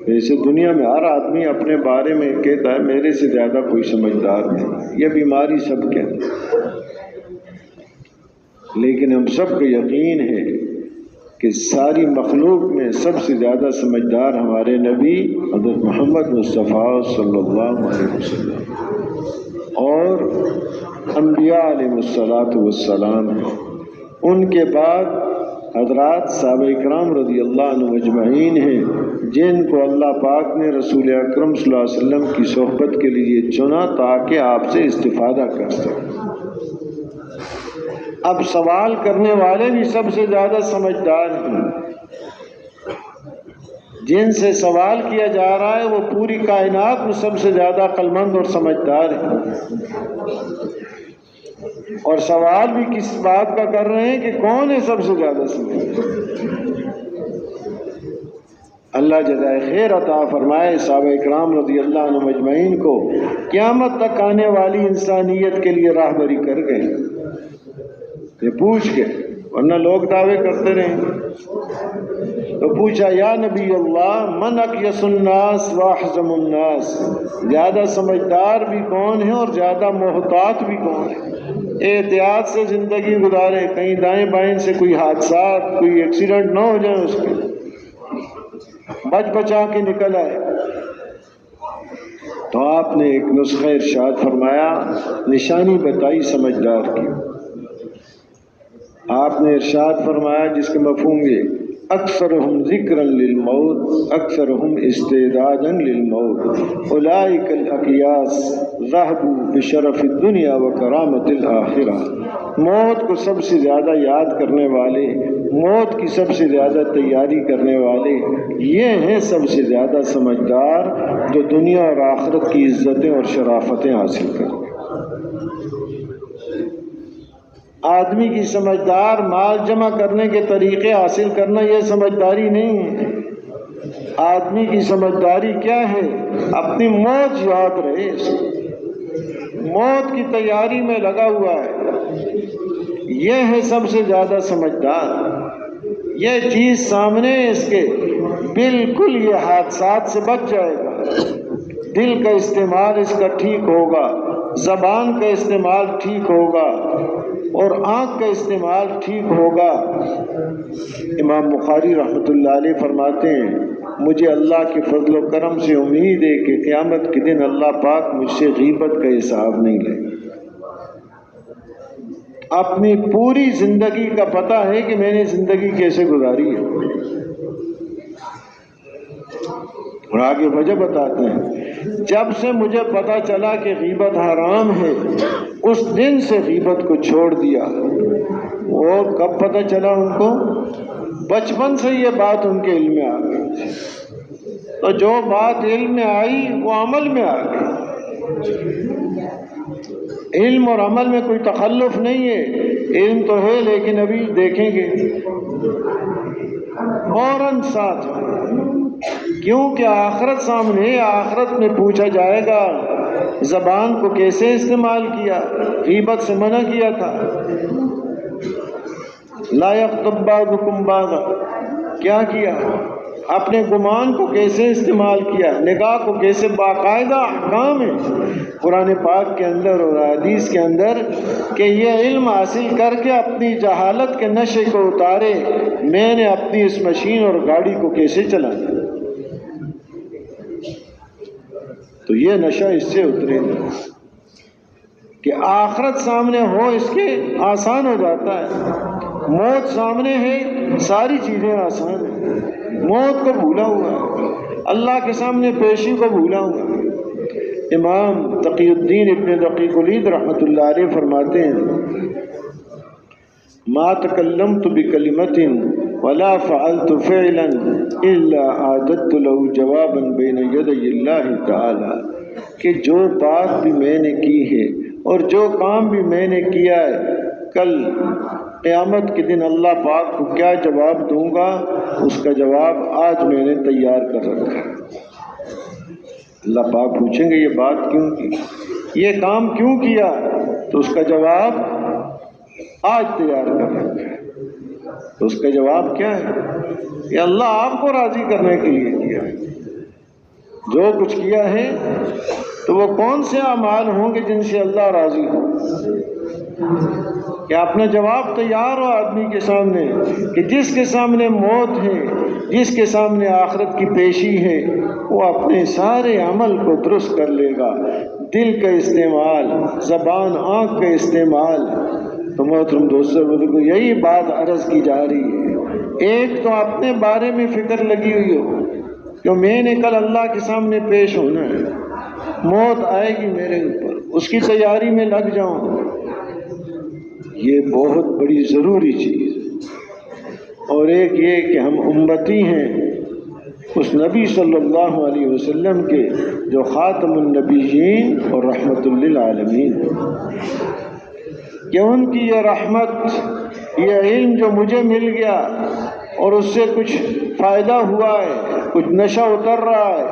ایسے دنیا میں ہر آدمی اپنے بارے میں کہتا ہے میرے سے زیادہ کوئی سمجھدار نہیں، یہ بیماری سب کے اندر، لیکن ہم سب کو یقین ہے کہ ساری مخلوق میں سب سے زیادہ سمجھدار ہمارے نبی حضرت محمد مصطفیٰ صلی اللہ علیہ وسلم اور انبیاء علیہ الصلاۃ والسلام ہیں۔ ان کے بعد حضرات صحابہ اکرام رضی اللہ عنہ اجمعین ہیں، جن کو اللہ پاک نے رسول اکرم صلی اللہ علیہ وسلم کی صحبت کے لیے چنا تاکہ آپ سے استفادہ کر سکیں۔ اب سوال کرنے والے بھی سب سے زیادہ سمجھدار ہیں، جن سے سوال کیا جا رہا ہے وہ پوری کائنات میں سب سے زیادہ عقلمند اور سمجھدار ہیں، اور سوال بھی کس بات کا کر رہے ہیں کہ کون ہے سب سے زیادہ سمجھدار۔ اللہ جزائے خیر عطا فرمائے صحابہ اکرام رضی اللہ عنہ مجمعین کو قیامت تک آنے والی انسانیت کے لیے راہبری کر گئے، یہ پوچھ کے، ورنہ لوگ دعوے کرتے رہیں۔ تو پوچھا، یا نبی اللہ، من اکیس الناس و احزم الناس، زیادہ سمجھدار بھی کون ہے اور زیادہ محتاط بھی کون ہے؟ احتیاط سے زندگی گزارے، کہیں دائیں بائیں سے کوئی حادثات، کوئی ایکسیڈنٹ نہ ہو جائے، اس کے بچ بچا کے نکل آئے۔ تو آپ نے ایک نسخہ ارشاد فرمایا، نشانی بتائی سمجھدار کی۔ آپ نے ارشاد فرمایا جس کے مفہوم یہ، اکثرہم ذکرا للموت اکثرہم استعدادا للموت اولئک الاکیاس ذہبوا بشرف الدنیا وکرامت الآخرہ، موت کو سب سے زیادہ یاد کرنے والے، موت کی سب سے زیادہ تیاری کرنے والے، یہ ہیں سب سے زیادہ سمجھدار جو دنیا اور آخرت کی عزتیں اور شرافتیں حاصل کریں۔ آدمی کی سمجھدار مال جمع کرنے کے طریقے حاصل کرنا یہ سمجھداری نہیں ہے۔ آدمی کی سمجھداری کیا ہے؟ اپنی موت یاد رہے، موت کی تیاری میں لگا ہوا ہے، یہ ہے سب سے زیادہ سمجھدار۔ یہ چیز سامنے اس کے، بالکل یہ حادثات سے بچ جائے گا، دل کا استعمال اس کا ٹھیک ہوگا، زبان کا استعمال ٹھیک ہوگا اور آنکھ کا استعمال ٹھیک ہوگا۔ امام بخاری رحمۃ اللہ علیہ فرماتے ہیں، مجھے اللہ کے فضل و کرم سے امید ہے کہ قیامت کے دن اللہ پاک مجھ سے غیبت کا حساب نہیں لے گا۔ اپنی پوری زندگی کا پتہ ہے کہ میں نے زندگی کیسے گزاری ہے، اور آگے وجہ بتاتے ہیں، جب سے مجھے پتا چلا کہ غیبت حرام ہے اس دن سے غیبت کو چھوڑ دیا۔ اور کب پتا چلا ان کو؟ بچپن سے یہ بات ان کے علم میں آ گئی، تو جو بات علم میں آئی وہ عمل میں آ گئی۔ علم اور عمل میں کوئی تخلف نہیں ہے، علم تو ہے لیکن ابھی دیکھیں گے فوراً ساتھ، کیونکہ آخرت سامنے ہے، آخرت میں پوچھا جائے گا زبان کو کیسے استعمال کیا، غیبت سے منع کیا تھا، لا یغتب بعضکم بعضا، کیا کیا، اپنے گمان کو کیسے استعمال کیا، نگاہ کو کیسے باقاعدہ احکام ہے قرآن پاک کے اندر اور حدیث کے اندر کہ یہ علم حاصل کر کے اپنی جہالت کے نشے کو اتارے، میں نے اپنی اس مشین اور گاڑی کو کیسے چلانا، تو یہ نشہ اس سے اترے گا کہ آخرت سامنے ہو اس کے آسان ہو جاتا ہے، موت سامنے ہے ساری چیزیں آسان ہیں، موت کو بھولا ہوا ہے، اللہ کے سامنے پیشی کو بھولا ہوا ہے۔ امام تقی الدین ابن دقیق العید رحمۃ اللہ علیہ فرماتے ہیں ما تکلمت بکلمۃ ولا فعلت فعلا الا اعددت له جوابا بین یدی اللہ تعالی، کہ جو بات بھی میں نے کی ہے اور جو کام بھی میں نے کیا ہے، کل قیامت کے دن اللہ پاک کو کیا جواب دوں گا، اس کا جواب آج میں نے تیار کر رکھا ہے۔ اللہ پاک پوچھیں گے یہ بات کیوں کی، یہ کام کیوں کیا، تو اس کا جواب آج تیار کر رکھا ہے۔ تو اس کا جواب کیا ہے؟ کہ اللہ آپ کو راضی کرنے کے لیے کیا ہے، جو کچھ کیا ہے تو وہ کون سے اعمال ہوں گے جن سے اللہ راضی ہو، کہ اپنا جواب تیار ہو آدمی کے سامنے کہ جس کے سامنے موت ہے، جس کے سامنے آخرت کی پیشی ہے، وہ اپنے سارے عمل کو درست کر لے گا، دل کا استعمال، زبان آنکھ کا استعمال۔ تو محترم دوستو بزرگو، یہی بات عرض کی جا رہی ہے، ایک تو اپنے بارے میں فکر لگی ہوئی ہو کہ میں نے کل اللہ کے سامنے پیش ہونا ہے، موت آئے گی میرے اوپر، اس کی تیاری میں لگ جاؤں، یہ بہت بڑی ضروری چیز ہے۔ اور ایک یہ کہ ہم امتی ہیں اس نبی صلی اللہ علیہ وسلم کے جو خاتم النبیین اور رحمت للعالمین، کہ ان کی یہ رحمت، یہ علم جو مجھے مل گیا اور اس سے کچھ فائدہ ہوا ہے، کچھ نشہ اتر رہا ہے،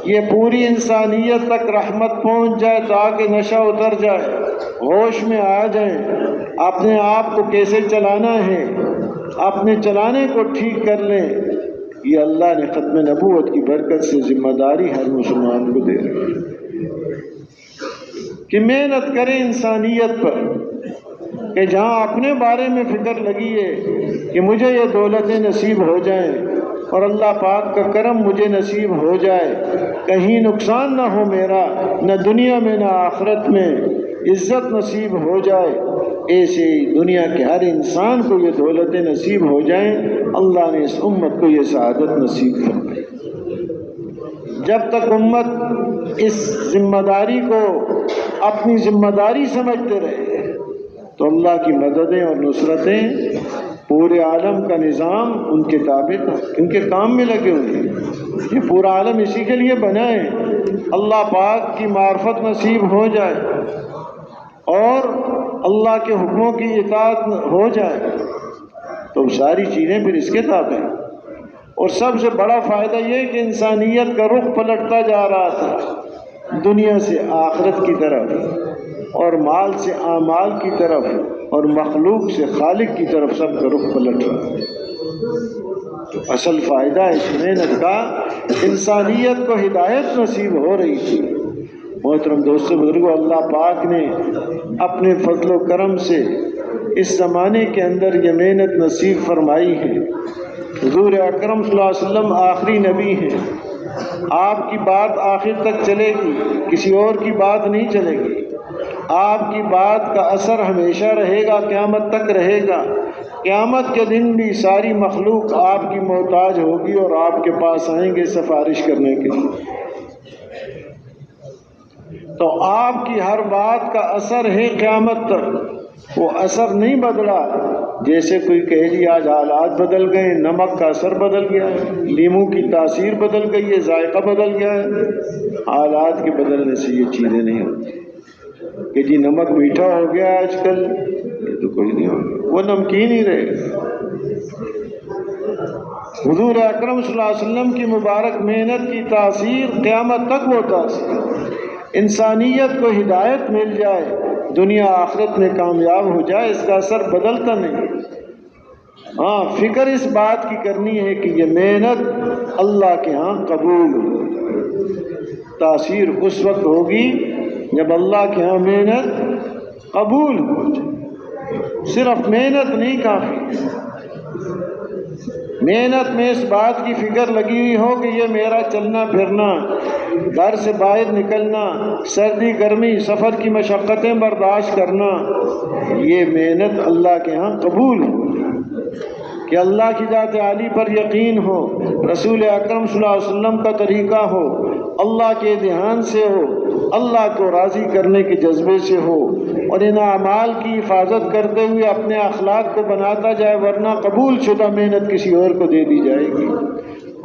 یہ پوری انسانیت تک رحمت پہنچ جائے تاکہ نشہ اتر جائے، ہوش میں آ جائیں، اپنے آپ کو کیسے چلانا ہے، اپنے چلانے کو ٹھیک کر لیں۔ یہ اللہ نے ختم نبوت کی برکت سے ذمہ داری ہر مسلمان کو دے رہی ہے کہ محنت کریں انسانیت پر، کہ جہاں اپنے بارے میں فکر لگی ہے کہ مجھے یہ دولتیں نصیب ہو جائیں اور اللہ پاک کا کرم مجھے نصیب ہو جائے، کہیں نقصان نہ ہو میرا، نہ دنیا میں نہ آخرت میں، عزت نصیب ہو جائے، ایسے ہی دنیا کے ہر انسان کو یہ دولتیں نصیب ہو جائیں۔ اللہ نے اس امت کو یہ سعادت نصیب فرمائی۔ جب تک امت اس ذمہ داری کو اپنی ذمہ داری سمجھتے رہے تو اللہ کی مددیں اور نصرتیں، پورے عالم کا نظام ان کے تابع تھا، ان کے کام میں لگے ہوئے ہیں۔ یہ پورا عالم اسی کے لیے بنا ہے، اللہ پاک کی معرفت نصیب ہو جائے اور اللہ کے حکموں کی اطاعت ہو جائے، تو ساری چیزیں پھر اس کے تابع ہیں۔ اور سب سے بڑا فائدہ یہ کہ انسانیت کا رخ پلٹتا جا رہا تھا، دنیا سے آخرت کی طرف، اور مال سے اعمال کی طرف، اور مخلوق سے خالق کی طرف، سب کا رخ پلٹ رہا ہے۔ تو اصل فائدہ اس محنت کا انسانیت کو ہدایت نصیب ہو رہی تھی۔ محترم دوستو بزرگو، اللہ پاک نے اپنے فضل و کرم سے اس زمانے کے اندر یہ محنت نصیب فرمائی ہے۔ حضور اکرم صلی اللہ علیہ وسلم آخری نبی ہیں، آپ کی بات آخر تک چلے گی، کسی اور کی بات نہیں چلے گی، آپ کی بات کا اثر ہمیشہ رہے گا، قیامت تک رہے گا۔ قیامت کے دن بھی ساری مخلوق آپ کی محتاج ہوگی اور آپ کے پاس آئیں گے سفارش کرنے کے لیے۔ تو آپ کی ہر بات کا اثر ہے قیامت تک، وہ اثر نہیں بدلا۔ جیسے کوئی کہے جی آج حالات بدل گئے، نمک کا اثر بدل گیا ہے، لیموں کی تاثیر بدل گئی ہے، ذائقہ بدل گیا ہے، حالات کے بدلنے سے یہ چیزیں نہیں ہوتی کہ جی نمک میٹھا ہو گیا آج کل، یہ تو کوئی نہیں ہوگا، وہ نمکین ہی رہے گا۔ حضور اکرم صلی اللہ علیہ وسلم کی مبارک محنت کی تاثیر قیامت تک وہ تاثیر، انسانیت کو ہدایت مل جائے، دنیا آخرت میں کامیاب ہو جائے، اس کا اثر بدلتا نہیں۔ ہاں فکر اس بات کی کرنی ہے کہ یہ محنت اللہ کے ہاں قبول ہو. تاثیر اس وقت ہوگی جب اللہ کے ہاں محنت قبول ہو جائے. صرف محنت نہیں کافی، محنت میں اس بات کی فکر لگی ہوئی ہو کہ یہ میرا چلنا پھرنا، گھر سے باہر نکلنا، سردی گرمی سفر کی مشقتیں برداشت کرنا، یہ محنت اللہ کے ہاں قبول ہو، کہ اللہ کی ذات عالی پر یقین ہو، رسول اکرم صلی اللہ علیہ وسلم کا طریقہ ہو، اللہ کے دھیان سے ہو، اللہ کو راضی کرنے کے جذبے سے ہو، اور ان اعمال کی حفاظت کرتے ہوئے اپنے اخلاق کو بناتا جائے، ورنہ قبول شدہ محنت کسی اور کو دے دی جائے گی.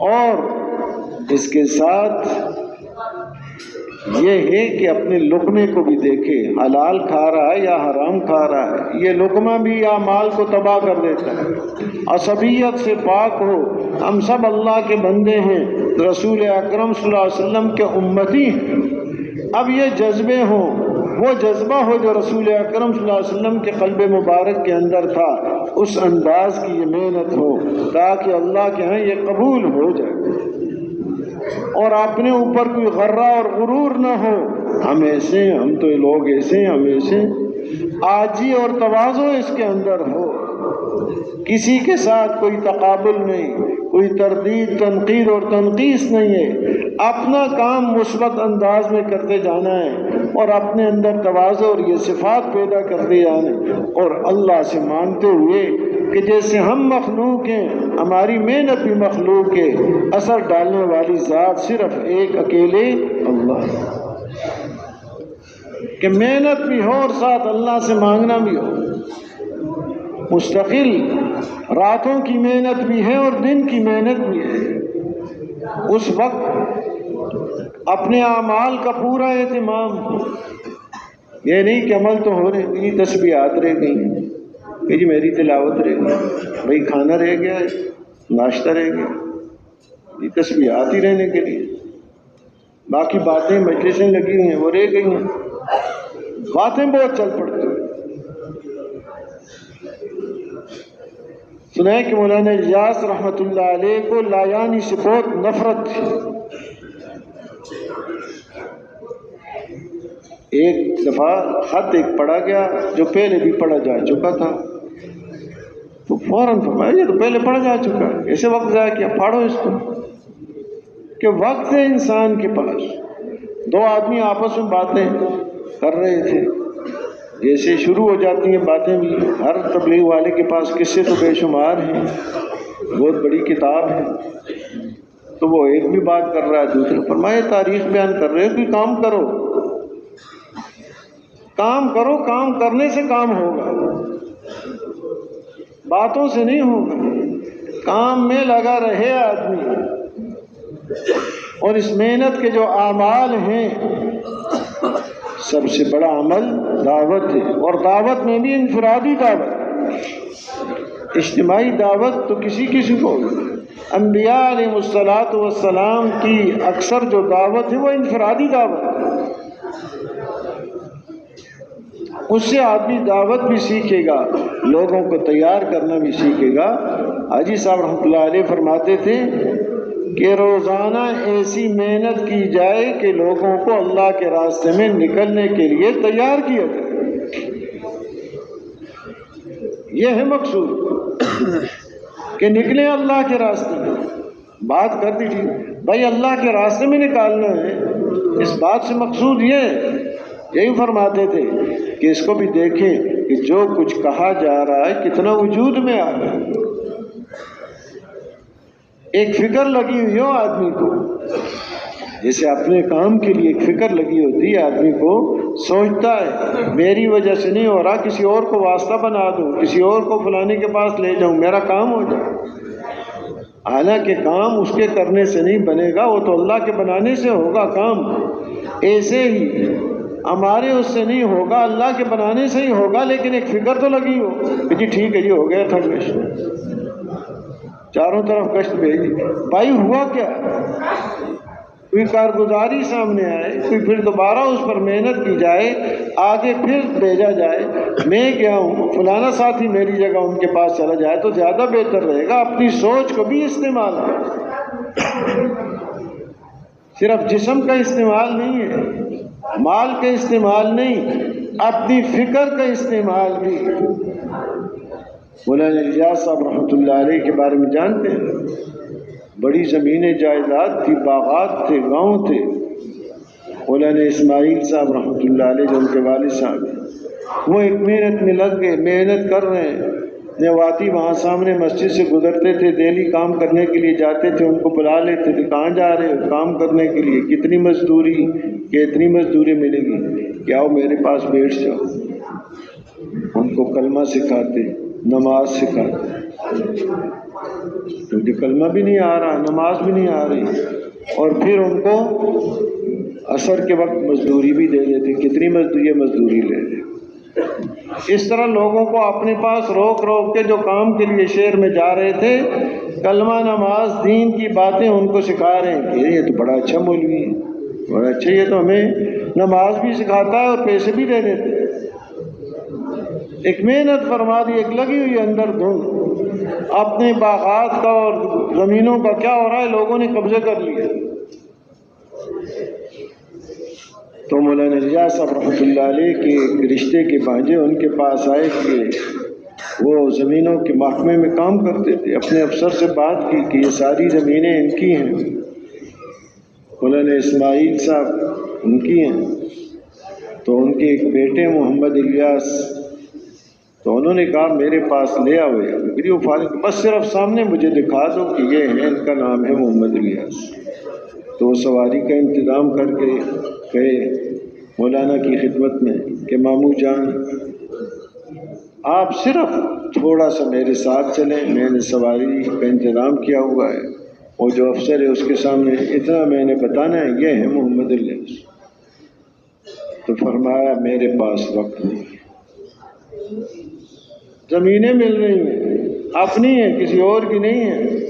اور اس کے ساتھ یہ ہے کہ اپنے لقمے کو بھی دیکھے، حلال کھا رہا ہے یا حرام کھا رہا ہے. یہ لقمہ بھی اعمال کو تباہ کر دیتا ہے. عصبیت سے پاک ہو، ہم سب اللہ کے بندے ہیں، رسول اکرم صلی اللہ علیہ وسلم کے امتی ہیں. اب یہ جذبے ہوں، وہ جذبہ ہو جو رسول اکرم صلی اللہ علیہ وسلم کے قلب مبارک کے اندر تھا، اس انداز کی یہ محنت ہو تاکہ اللہ کے ہاں یہ قبول ہو جائے، اور اپنے اوپر کوئی غرہ اور غرور نہ ہو. ہم ایسے ہیں، ہم تو لوگ ایسے ہیں، ہم ایسے ہیں. عاجزی اور تواضع اس کے اندر ہو، کسی کے ساتھ کوئی تقابل نہیں، کوئی تردید تنقید اور تنقیص نہیں ہے. اپنا کام مثبت انداز میں کرتے جانا ہے، اور اپنے اندر تواضع اور یہ صفات پیدا کرتے جانا، اور اللہ سے مانتے ہوئے کہ جیسے ہم مخلوق ہیں، ہماری محنت بھی مخلوق ہے، اثر ڈالنے والی ذات صرف ایک اکیلے اللہ، کہ محنت بھی ہو اور ساتھ اللہ سے مانگنا بھی ہو. مستقل راتوں کی محنت بھی ہے اور دن کی محنت بھی ہے. اس وقت اپنے اعمال کا پورا اہتمام، یہ نہیں کہ عمل تو ہو رہے، میری تسبیحات رہ گئی، میری تلاوت رہ گئی، بھائی کھانا رہ گیا ہے، ناشتہ رہ گیا، یہ تسبیحات ہی رہنے کے لیے، باقی باتیں مجلسیں لگی ہوئی ہیں وہ رہ گئی ہیں. باتیں بہت چل پڑتی ہیں. سنا ہے کہ مولانا الیاس رحمۃ اللہ علیہ کو لایانی سے بہت نفرت تھی. ایک دفعہ خط ایک پڑھا گیا جو پہلے بھی پڑھا جا چکا تھا، تو فوراً فرمایا یہ تو پہلے پڑھا جا چکا ہے، ایسے وقت ضائع کیا، پڑھو اس کو. کہ وقت ہے انسان کے پاس. دو آدمی آپس میں باتیں کر رہے تھے، جیسے شروع ہو جاتی ہیں باتیں بھی، ہر تبلیغ والے کے پاس قصے تو بے شمار ہیں، بہت بڑی کتاب ہے. تو وہ ایک بھی بات کر رہا ہے، دوسرے فرمایا تاریخ بیان کر رہے ہو کہ کام کرو، کام کرو، کام کرنے سے کام ہوگا، باتوں سے نہیں ہوگا. کام میں لگا رہے آدمی، اور اس محنت کے جو اعمال ہیں، سب سے بڑا عمل دعوت ہے، اور دعوت میں بھی انفرادی دعوت، اجتماعی دعوت تو کسی کو. انبیاء علیہ الصلوۃ والسلام کی اکثر جو دعوت ہے وہ انفرادی دعوت ہے. اس سے آدمی دعوت بھی سیکھے گا، لوگوں کو تیار کرنا بھی سیکھے گا. حاجی صاحب رحمۃ اللہ علیہ فرماتے تھے کہ روزانہ ایسی محنت کی جائے کہ لوگوں کو اللہ کے راستے میں نکلنے کے لیے تیار کیا جائے. یہ ہے مقصود کہ نکلیں اللہ کے راستے میں. بات کر دی تھی بھائی اللہ کے راستے میں نکالنا ہے، اس بات سے مقصود یہی فرماتے تھے کہ اس کو بھی دیکھیں کہ جو کچھ کہا جا رہا ہے کتنا وجود میں آ رہا ہے. ایک فکر لگی ہوئی ہو آدمی کو، جیسے اپنے کام کے لیے ایک فکر لگی ہوتی ہے، آدمی کو سوچتا ہے میری وجہ سے نہیں ہو رہا، کسی اور کو واسطہ بنا دوں، کسی اور کو فلانے کے پاس لے جاؤں، میرا کام ہو جائے. حالانکہ کام اس کے کرنے سے نہیں بنے گا، وہ تو اللہ کے بنانے سے ہوگا کام. ایسے ہی ہمارے اس سے نہیں ہوگا، اللہ کے بنانے سے ہی ہوگا. لیکن ایک فکر تو لگی ہو کہ جی ٹھیک ہے جی ہو گیا تھا کشت، چاروں طرف کشت بھیجی، بھائی ہوا کیا؟ کوئی کارگزاری سامنے آئے، کوئی پھر دوبارہ اس پر محنت کی جائے، آگے پھر بھیجا جائے، میں گیا ہوں فلانا ساتھی میری جگہ ان کے پاس چلا جائے تو زیادہ بہتر رہے گا۔ اپنی سوچ کو بھی استعمال کرے، صرف جسم کا استعمال نہیں ہے، مال کا استعمال نہیں، اپنی فکر کا استعمال بھی۔ مولانا الیاس صاحب رحمۃ اللہ علیہ کے بارے میں جانتے ہیں، بڑی زمینیں جائیداد تھی، باغات تھے، گاؤں تھے۔ مولانا اسماعیل صاحب رحمۃ اللہ علیہ جو ان کے والد صاحب ہیں، وہ ایک محنت میں لگ گئے، محنت کر رہے ہیں۔ نواتی وہاں سامنے مسجد سے گزرتے تھے، ڈیلی کام کرنے کے لیے جاتے تھے، ان کو بلا لیتے تھے، کہاں جا رہے ہو؟ کام کرنے کے لیے۔ کتنی مزدوری؟ کہ اتنی مزدوری ملے گی، کہ آؤ میرے پاس بیٹھ جاؤ۔ ان کو کلمہ سکھاتے، نماز سکھاتے، کیونکہ کلمہ بھی نہیں آ رہا، نماز بھی نہیں آ رہی، اور پھر ان کو عصر کے وقت مزدوری بھی دے دیتے۔ کتنی مزدوری لے لے۔ اس طرح لوگوں کو اپنے پاس روک روک کے جو کام کے لیے شہر میں جا رہے تھے، کلمہ، نماز، دین کی باتیں ان کو سکھا رہے ہیں کہ یہ تو بڑا اچھا مولوی ہے، بڑا اچھا، یہ تو ہمیں نماز بھی سکھاتا ہے اور پیسے بھی دے دیتے۔ ایک محنت فرما دی، ایک لگی ہوئی اندر دھن، اپنے باغات کا اور زمینوں کا کیا ہو رہا ہے، لوگوں نے قبضے کر لیے۔ تو مولانا الیاس صاحب رحمۃ اللہ علیہ کے ایک رشتے کے بھانجے ان کے پاس آئے کہ وہ زمینوں کے محکمے میں کام کرتے تھے، اپنے افسر سے بات کی کہ یہ ساری زمینیں ان کی ہیں، مولانا اسماعیل صاحب ان کی ہیں۔ تو ان کے ایک بیٹے محمد الیاس، تو انہوں نے کہا میرے پاس لے آؤ، وہ فارغ، بس صرف سامنے مجھے دکھا دو کہ یہ ہے، ان کا نام ہے محمد الیاس۔ تو وہ سواری کا انتظام کر کے گئے مولانا کی خدمت میں کہ ماموں جان آپ صرف تھوڑا سا میرے ساتھ چلیں، میں نے سواری کا انتظام کیا ہوا ہے، اور جو افسر ہے اس کے سامنے اتنا میں نے بتانا ہے، یہ ہے محمد الیاس۔ تو فرمایا میرے پاس وقت نہیں، زمینیں مل رہی ہیں، اپنی ہیں، کسی اور کی نہیں ہے،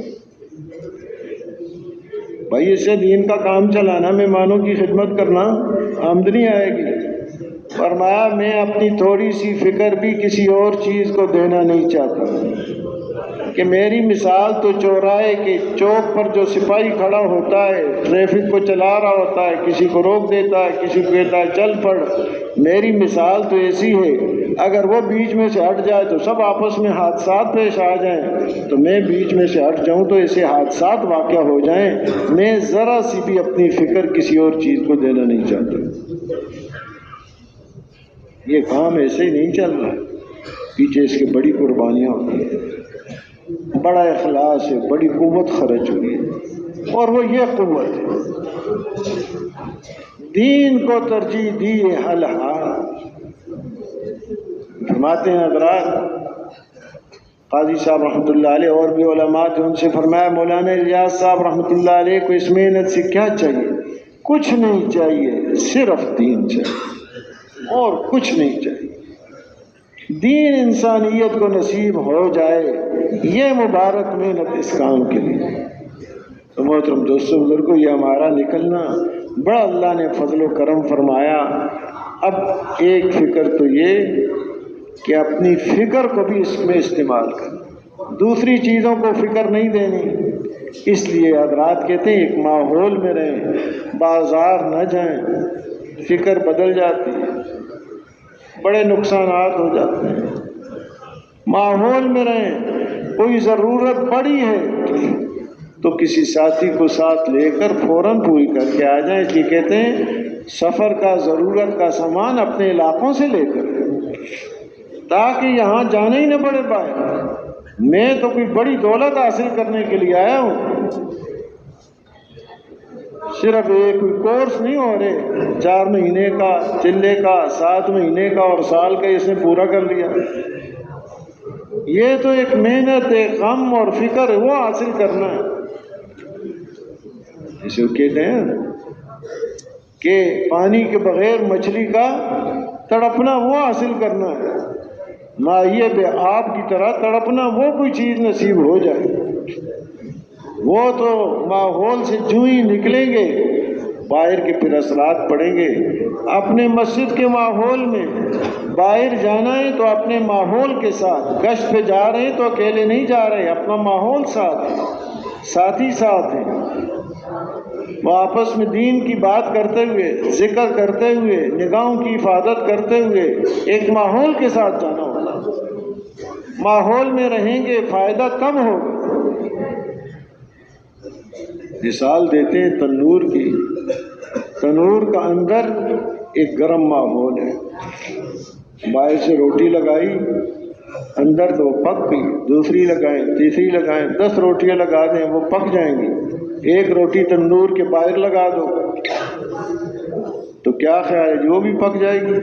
بھائی اس سے دین کا کام چلانا، مہمانوں کی خدمت کرنا، آمدنی آئے گی۔ فرمایا میں اپنی تھوڑی سی فکر بھی کسی اور چیز کو دینا نہیں چاہتا، کہ میری مثال تو چوراہے کے چوک پر جو سپاہی کھڑا ہوتا ہے، ٹریفک کو چلا رہا ہوتا ہے، کسی کو روک دیتا ہے، کسی کو کہتا ہے چل پڑ، میری مثال تو ایسی ہے، اگر وہ بیچ میں سے ہٹ جائے تو سب آپس میں حادثات پیش آ جائیں، تو میں بیچ میں سے ہٹ جاؤں تو ایسے حادثات واقع ہو جائیں، میں ذرا سی بھی اپنی فکر کسی اور چیز کو دینا نہیں چاہتا۔ یہ کام ایسے ہی نہیں چل رہا، پیچھے اس کی بڑی قربانیاں ہوتی ہیں، بڑا اخلاص ہے، بڑی قوت خرچ ہوئی ہے، اور وہ یہ قوت ہے، دین کو ترجیح دی ہے، حل ہاں۔ فرماتے ہیں حضرات قاضی صاحب رحمۃ اللہ علیہ اور بھی علماء تھے، ان سے فرمایا مولانا الیاس صاحب رحمۃ اللہ علیہ کو اس محنت سے کیا چاہیے؟ کچھ نہیں چاہیے، صرف دین چاہیے، اور کچھ نہیں چاہیے۔ دین انسانیت کو نصیب ہو جائے، یہ مبارک محنت اس کام کے لیے۔ تو محترم دوستو بزرگو، یہ ہمارا نکلنا بڑا اللہ نے فضل و کرم فرمایا۔ اب ایک فکر تو یہ کہ اپنی فکر کو بھی اس میں استعمال کریں، دوسری چیزوں کو فکر نہیں دینی۔ اس لیے حضرات کہتے ہیں ایک ماحول میں رہیں، بازار نہ جائیں، فکر بدل جاتی ہے، بڑے نقصانات ہو جاتے ہیں۔ ماحول میں رہیں، کوئی ضرورت پڑی ہے تو کسی ساتھی کو ساتھ لے کر فوراً پوری کر کے آ جائیں۔ کہ کہتے ہیں سفر کا ضرورت کا سامان اپنے علاقوں سے لے کر، تاکہ یہاں جانا ہی نہ پڑے پائے۔ میں تو کوئی بڑی دولت حاصل کرنے کے لیے آیا ہوں، صرف ایک کوئی کورس نہیں ہو رہے 4 مہینے کا، چلے کا، 7 مہینے کا اور سال کا، اس نے پورا کر لیا۔ یہ تو ایک محنت ہے، غم اور فکر ہے، وہ حاصل کرنا ہے۔ اسے کہتے ہیں کہ پانی کے بغیر مچھلی کا تڑپنا، وہ حاصل کرنا ہے۔ ماہیے بے آب کی طرح تڑپنا، وہ کوئی چیز نصیب ہو جائے۔ وہ تو ماحول سے جو ہی نکلیں گے باہر کے پھر اثرات پڑیں گے۔ اپنے مسجد کے ماحول میں باہر جانا ہے تو اپنے ماحول کے ساتھ، گشت پہ جا رہے ہیں تو اکیلے نہیں جا رہے، اپنا ماحول ساتھ ہے، ساتھی ساتھ ہیں، وہ آپس میں دین کی بات کرتے ہوئے، ذکر کرتے ہوئے، نگاہوں کی حفاظت کرتے ہوئے ایک ماحول کے ساتھ جانا ہوگا۔ ماحول میں رہیں گے فائدہ کم ہوگا۔ مثال دیتے ہیں تنور کی، تنور کا اندر ایک گرم ماحول ہے، باہر سے روٹی لگائی اندر تو وہ پک گئی، دوسری لگائیں، تیسری لگائیں، 10 روٹیاں لگا دیں وہ پک جائیں گی۔ ایک روٹی تندور کے باہر لگا دو تو کیا خیال ہے جو بھی پک جائے گی؟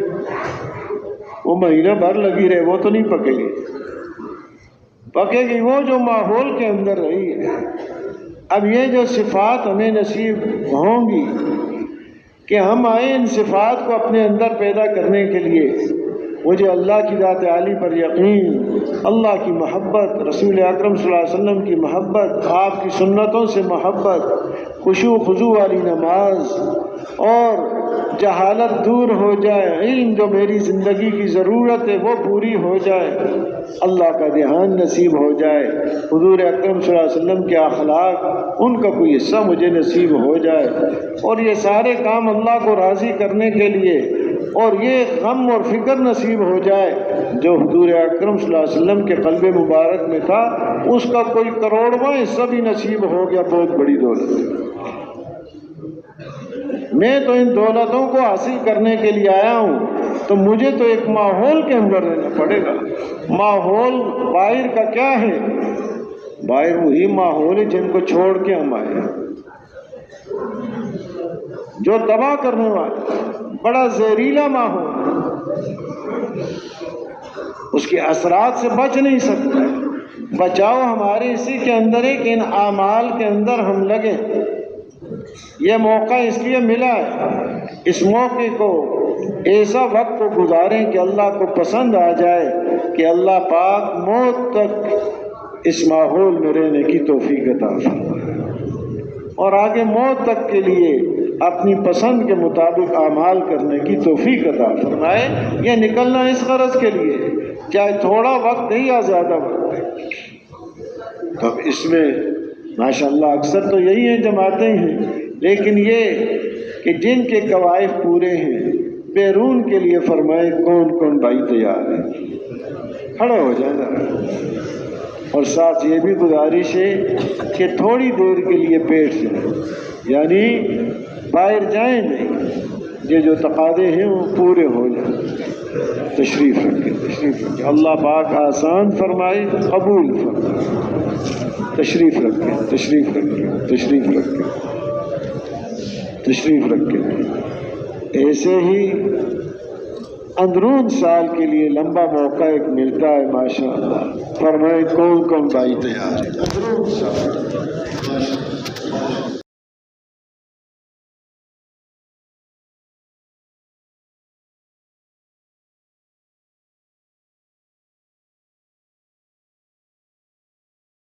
وہ مہینہ بھر لگی رہے وہ تو نہیں پکے گی، پکے گی وہ جو ماحول کے اندر رہی ہے۔ اب یہ جو صفات ہمیں نصیب ہوں گی کہ ہم آئیں ان صفات کو اپنے اندر پیدا کرنے کے لیے، مجھے اللہ کی ذات عالی پر یقین، اللہ کی محبت، رسول اکرم صلی اللہ علیہ وسلم کی محبت، آپ کی سنتوں سے محبت، خشوع خضوع والی نماز، اور جہالت دور ہو جائے، علم جو میری زندگی کی ضرورت ہے وہ پوری ہو جائے، اللہ کا دھیان نصیب ہو جائے، حضور اکرم صلی اللہ علیہ وسلم کے اخلاق ان کا کوئی حصہ مجھے نصیب ہو جائے، اور یہ سارے کام اللہ کو راضی کرنے کے لیے، اور یہ غم اور فکر نصیب ہو جائے جو حضور اکرم صلی اللہ علیہ وسلم کے قلب مبارک میں تھا، اس کا کوئی کروڑواں حصہ بھی نصیب ہو گیا، بہت بڑی دولت ہے۔ میں تو ان دولتوں کو حاصل کرنے کے لیے آیا ہوں، تو مجھے تو ایک ماحول کے اندر رہنا پڑے گا۔ ماحول باہر کا کیا ہے؟ باہر وہی ماحول ہے جن کو چھوڑ کے ہم آئے ہیں، جو تباہ کرنے والا بڑا زہریلا ماحول، اس کے اثرات سے بچ نہیں سکتا۔ بچاؤ ہمارے اسی کے اندر ہے کہ ان اعمال کے اندر ہم لگیں۔ یہ موقع اس لیے ملا ہے، اس موقع کو ایسا وقت کو گزاریں کہ اللہ کو پسند آ جائے کہ اللہ پاک موت تک اس ماحول میں رہنے کی توفیق عطا فرمائے، اور آگے موت تک کے لیے اپنی پسند کے مطابق اعمال کرنے کی توفیق عطا فرمائے۔ یہ نکلنا اس غرض کے لیے، چاہے تھوڑا وقت ہے یا زیادہ وقت ہے۔ تو اب اس میں ماشاءاللہ اکثر تو یہی ہیں جماعتیں ہیں، لیکن یہ کہ جن کے قوائف پورے ہیں، بیرون کے لیے فرمائے کون کون بھائی تیار ہے، کھڑے ہو جانا۔ اور ساتھ یہ بھی گزارش ہے کہ تھوڑی دیر کے لیے پیٹ جائیں، یعنی باہر جائیں نہیں، یہ جو تقاضے ہیں وہ پورے ہو جائیں۔ تشریف رکھیں، تشریف رکھیں، اللہ پاک آسان فرمائے، قبول فرمائے۔ تشریف رکھیں، تشریف رکھیں، تشریف رکھیں، تشریف رکھیں۔ ایسے ہی اندرون سال کے لیے لمبا موقع ایک ملتا ہے، ماشاءاللہ۔ فرمائے کون کون بھائی تیار ہے؟ اندرون سال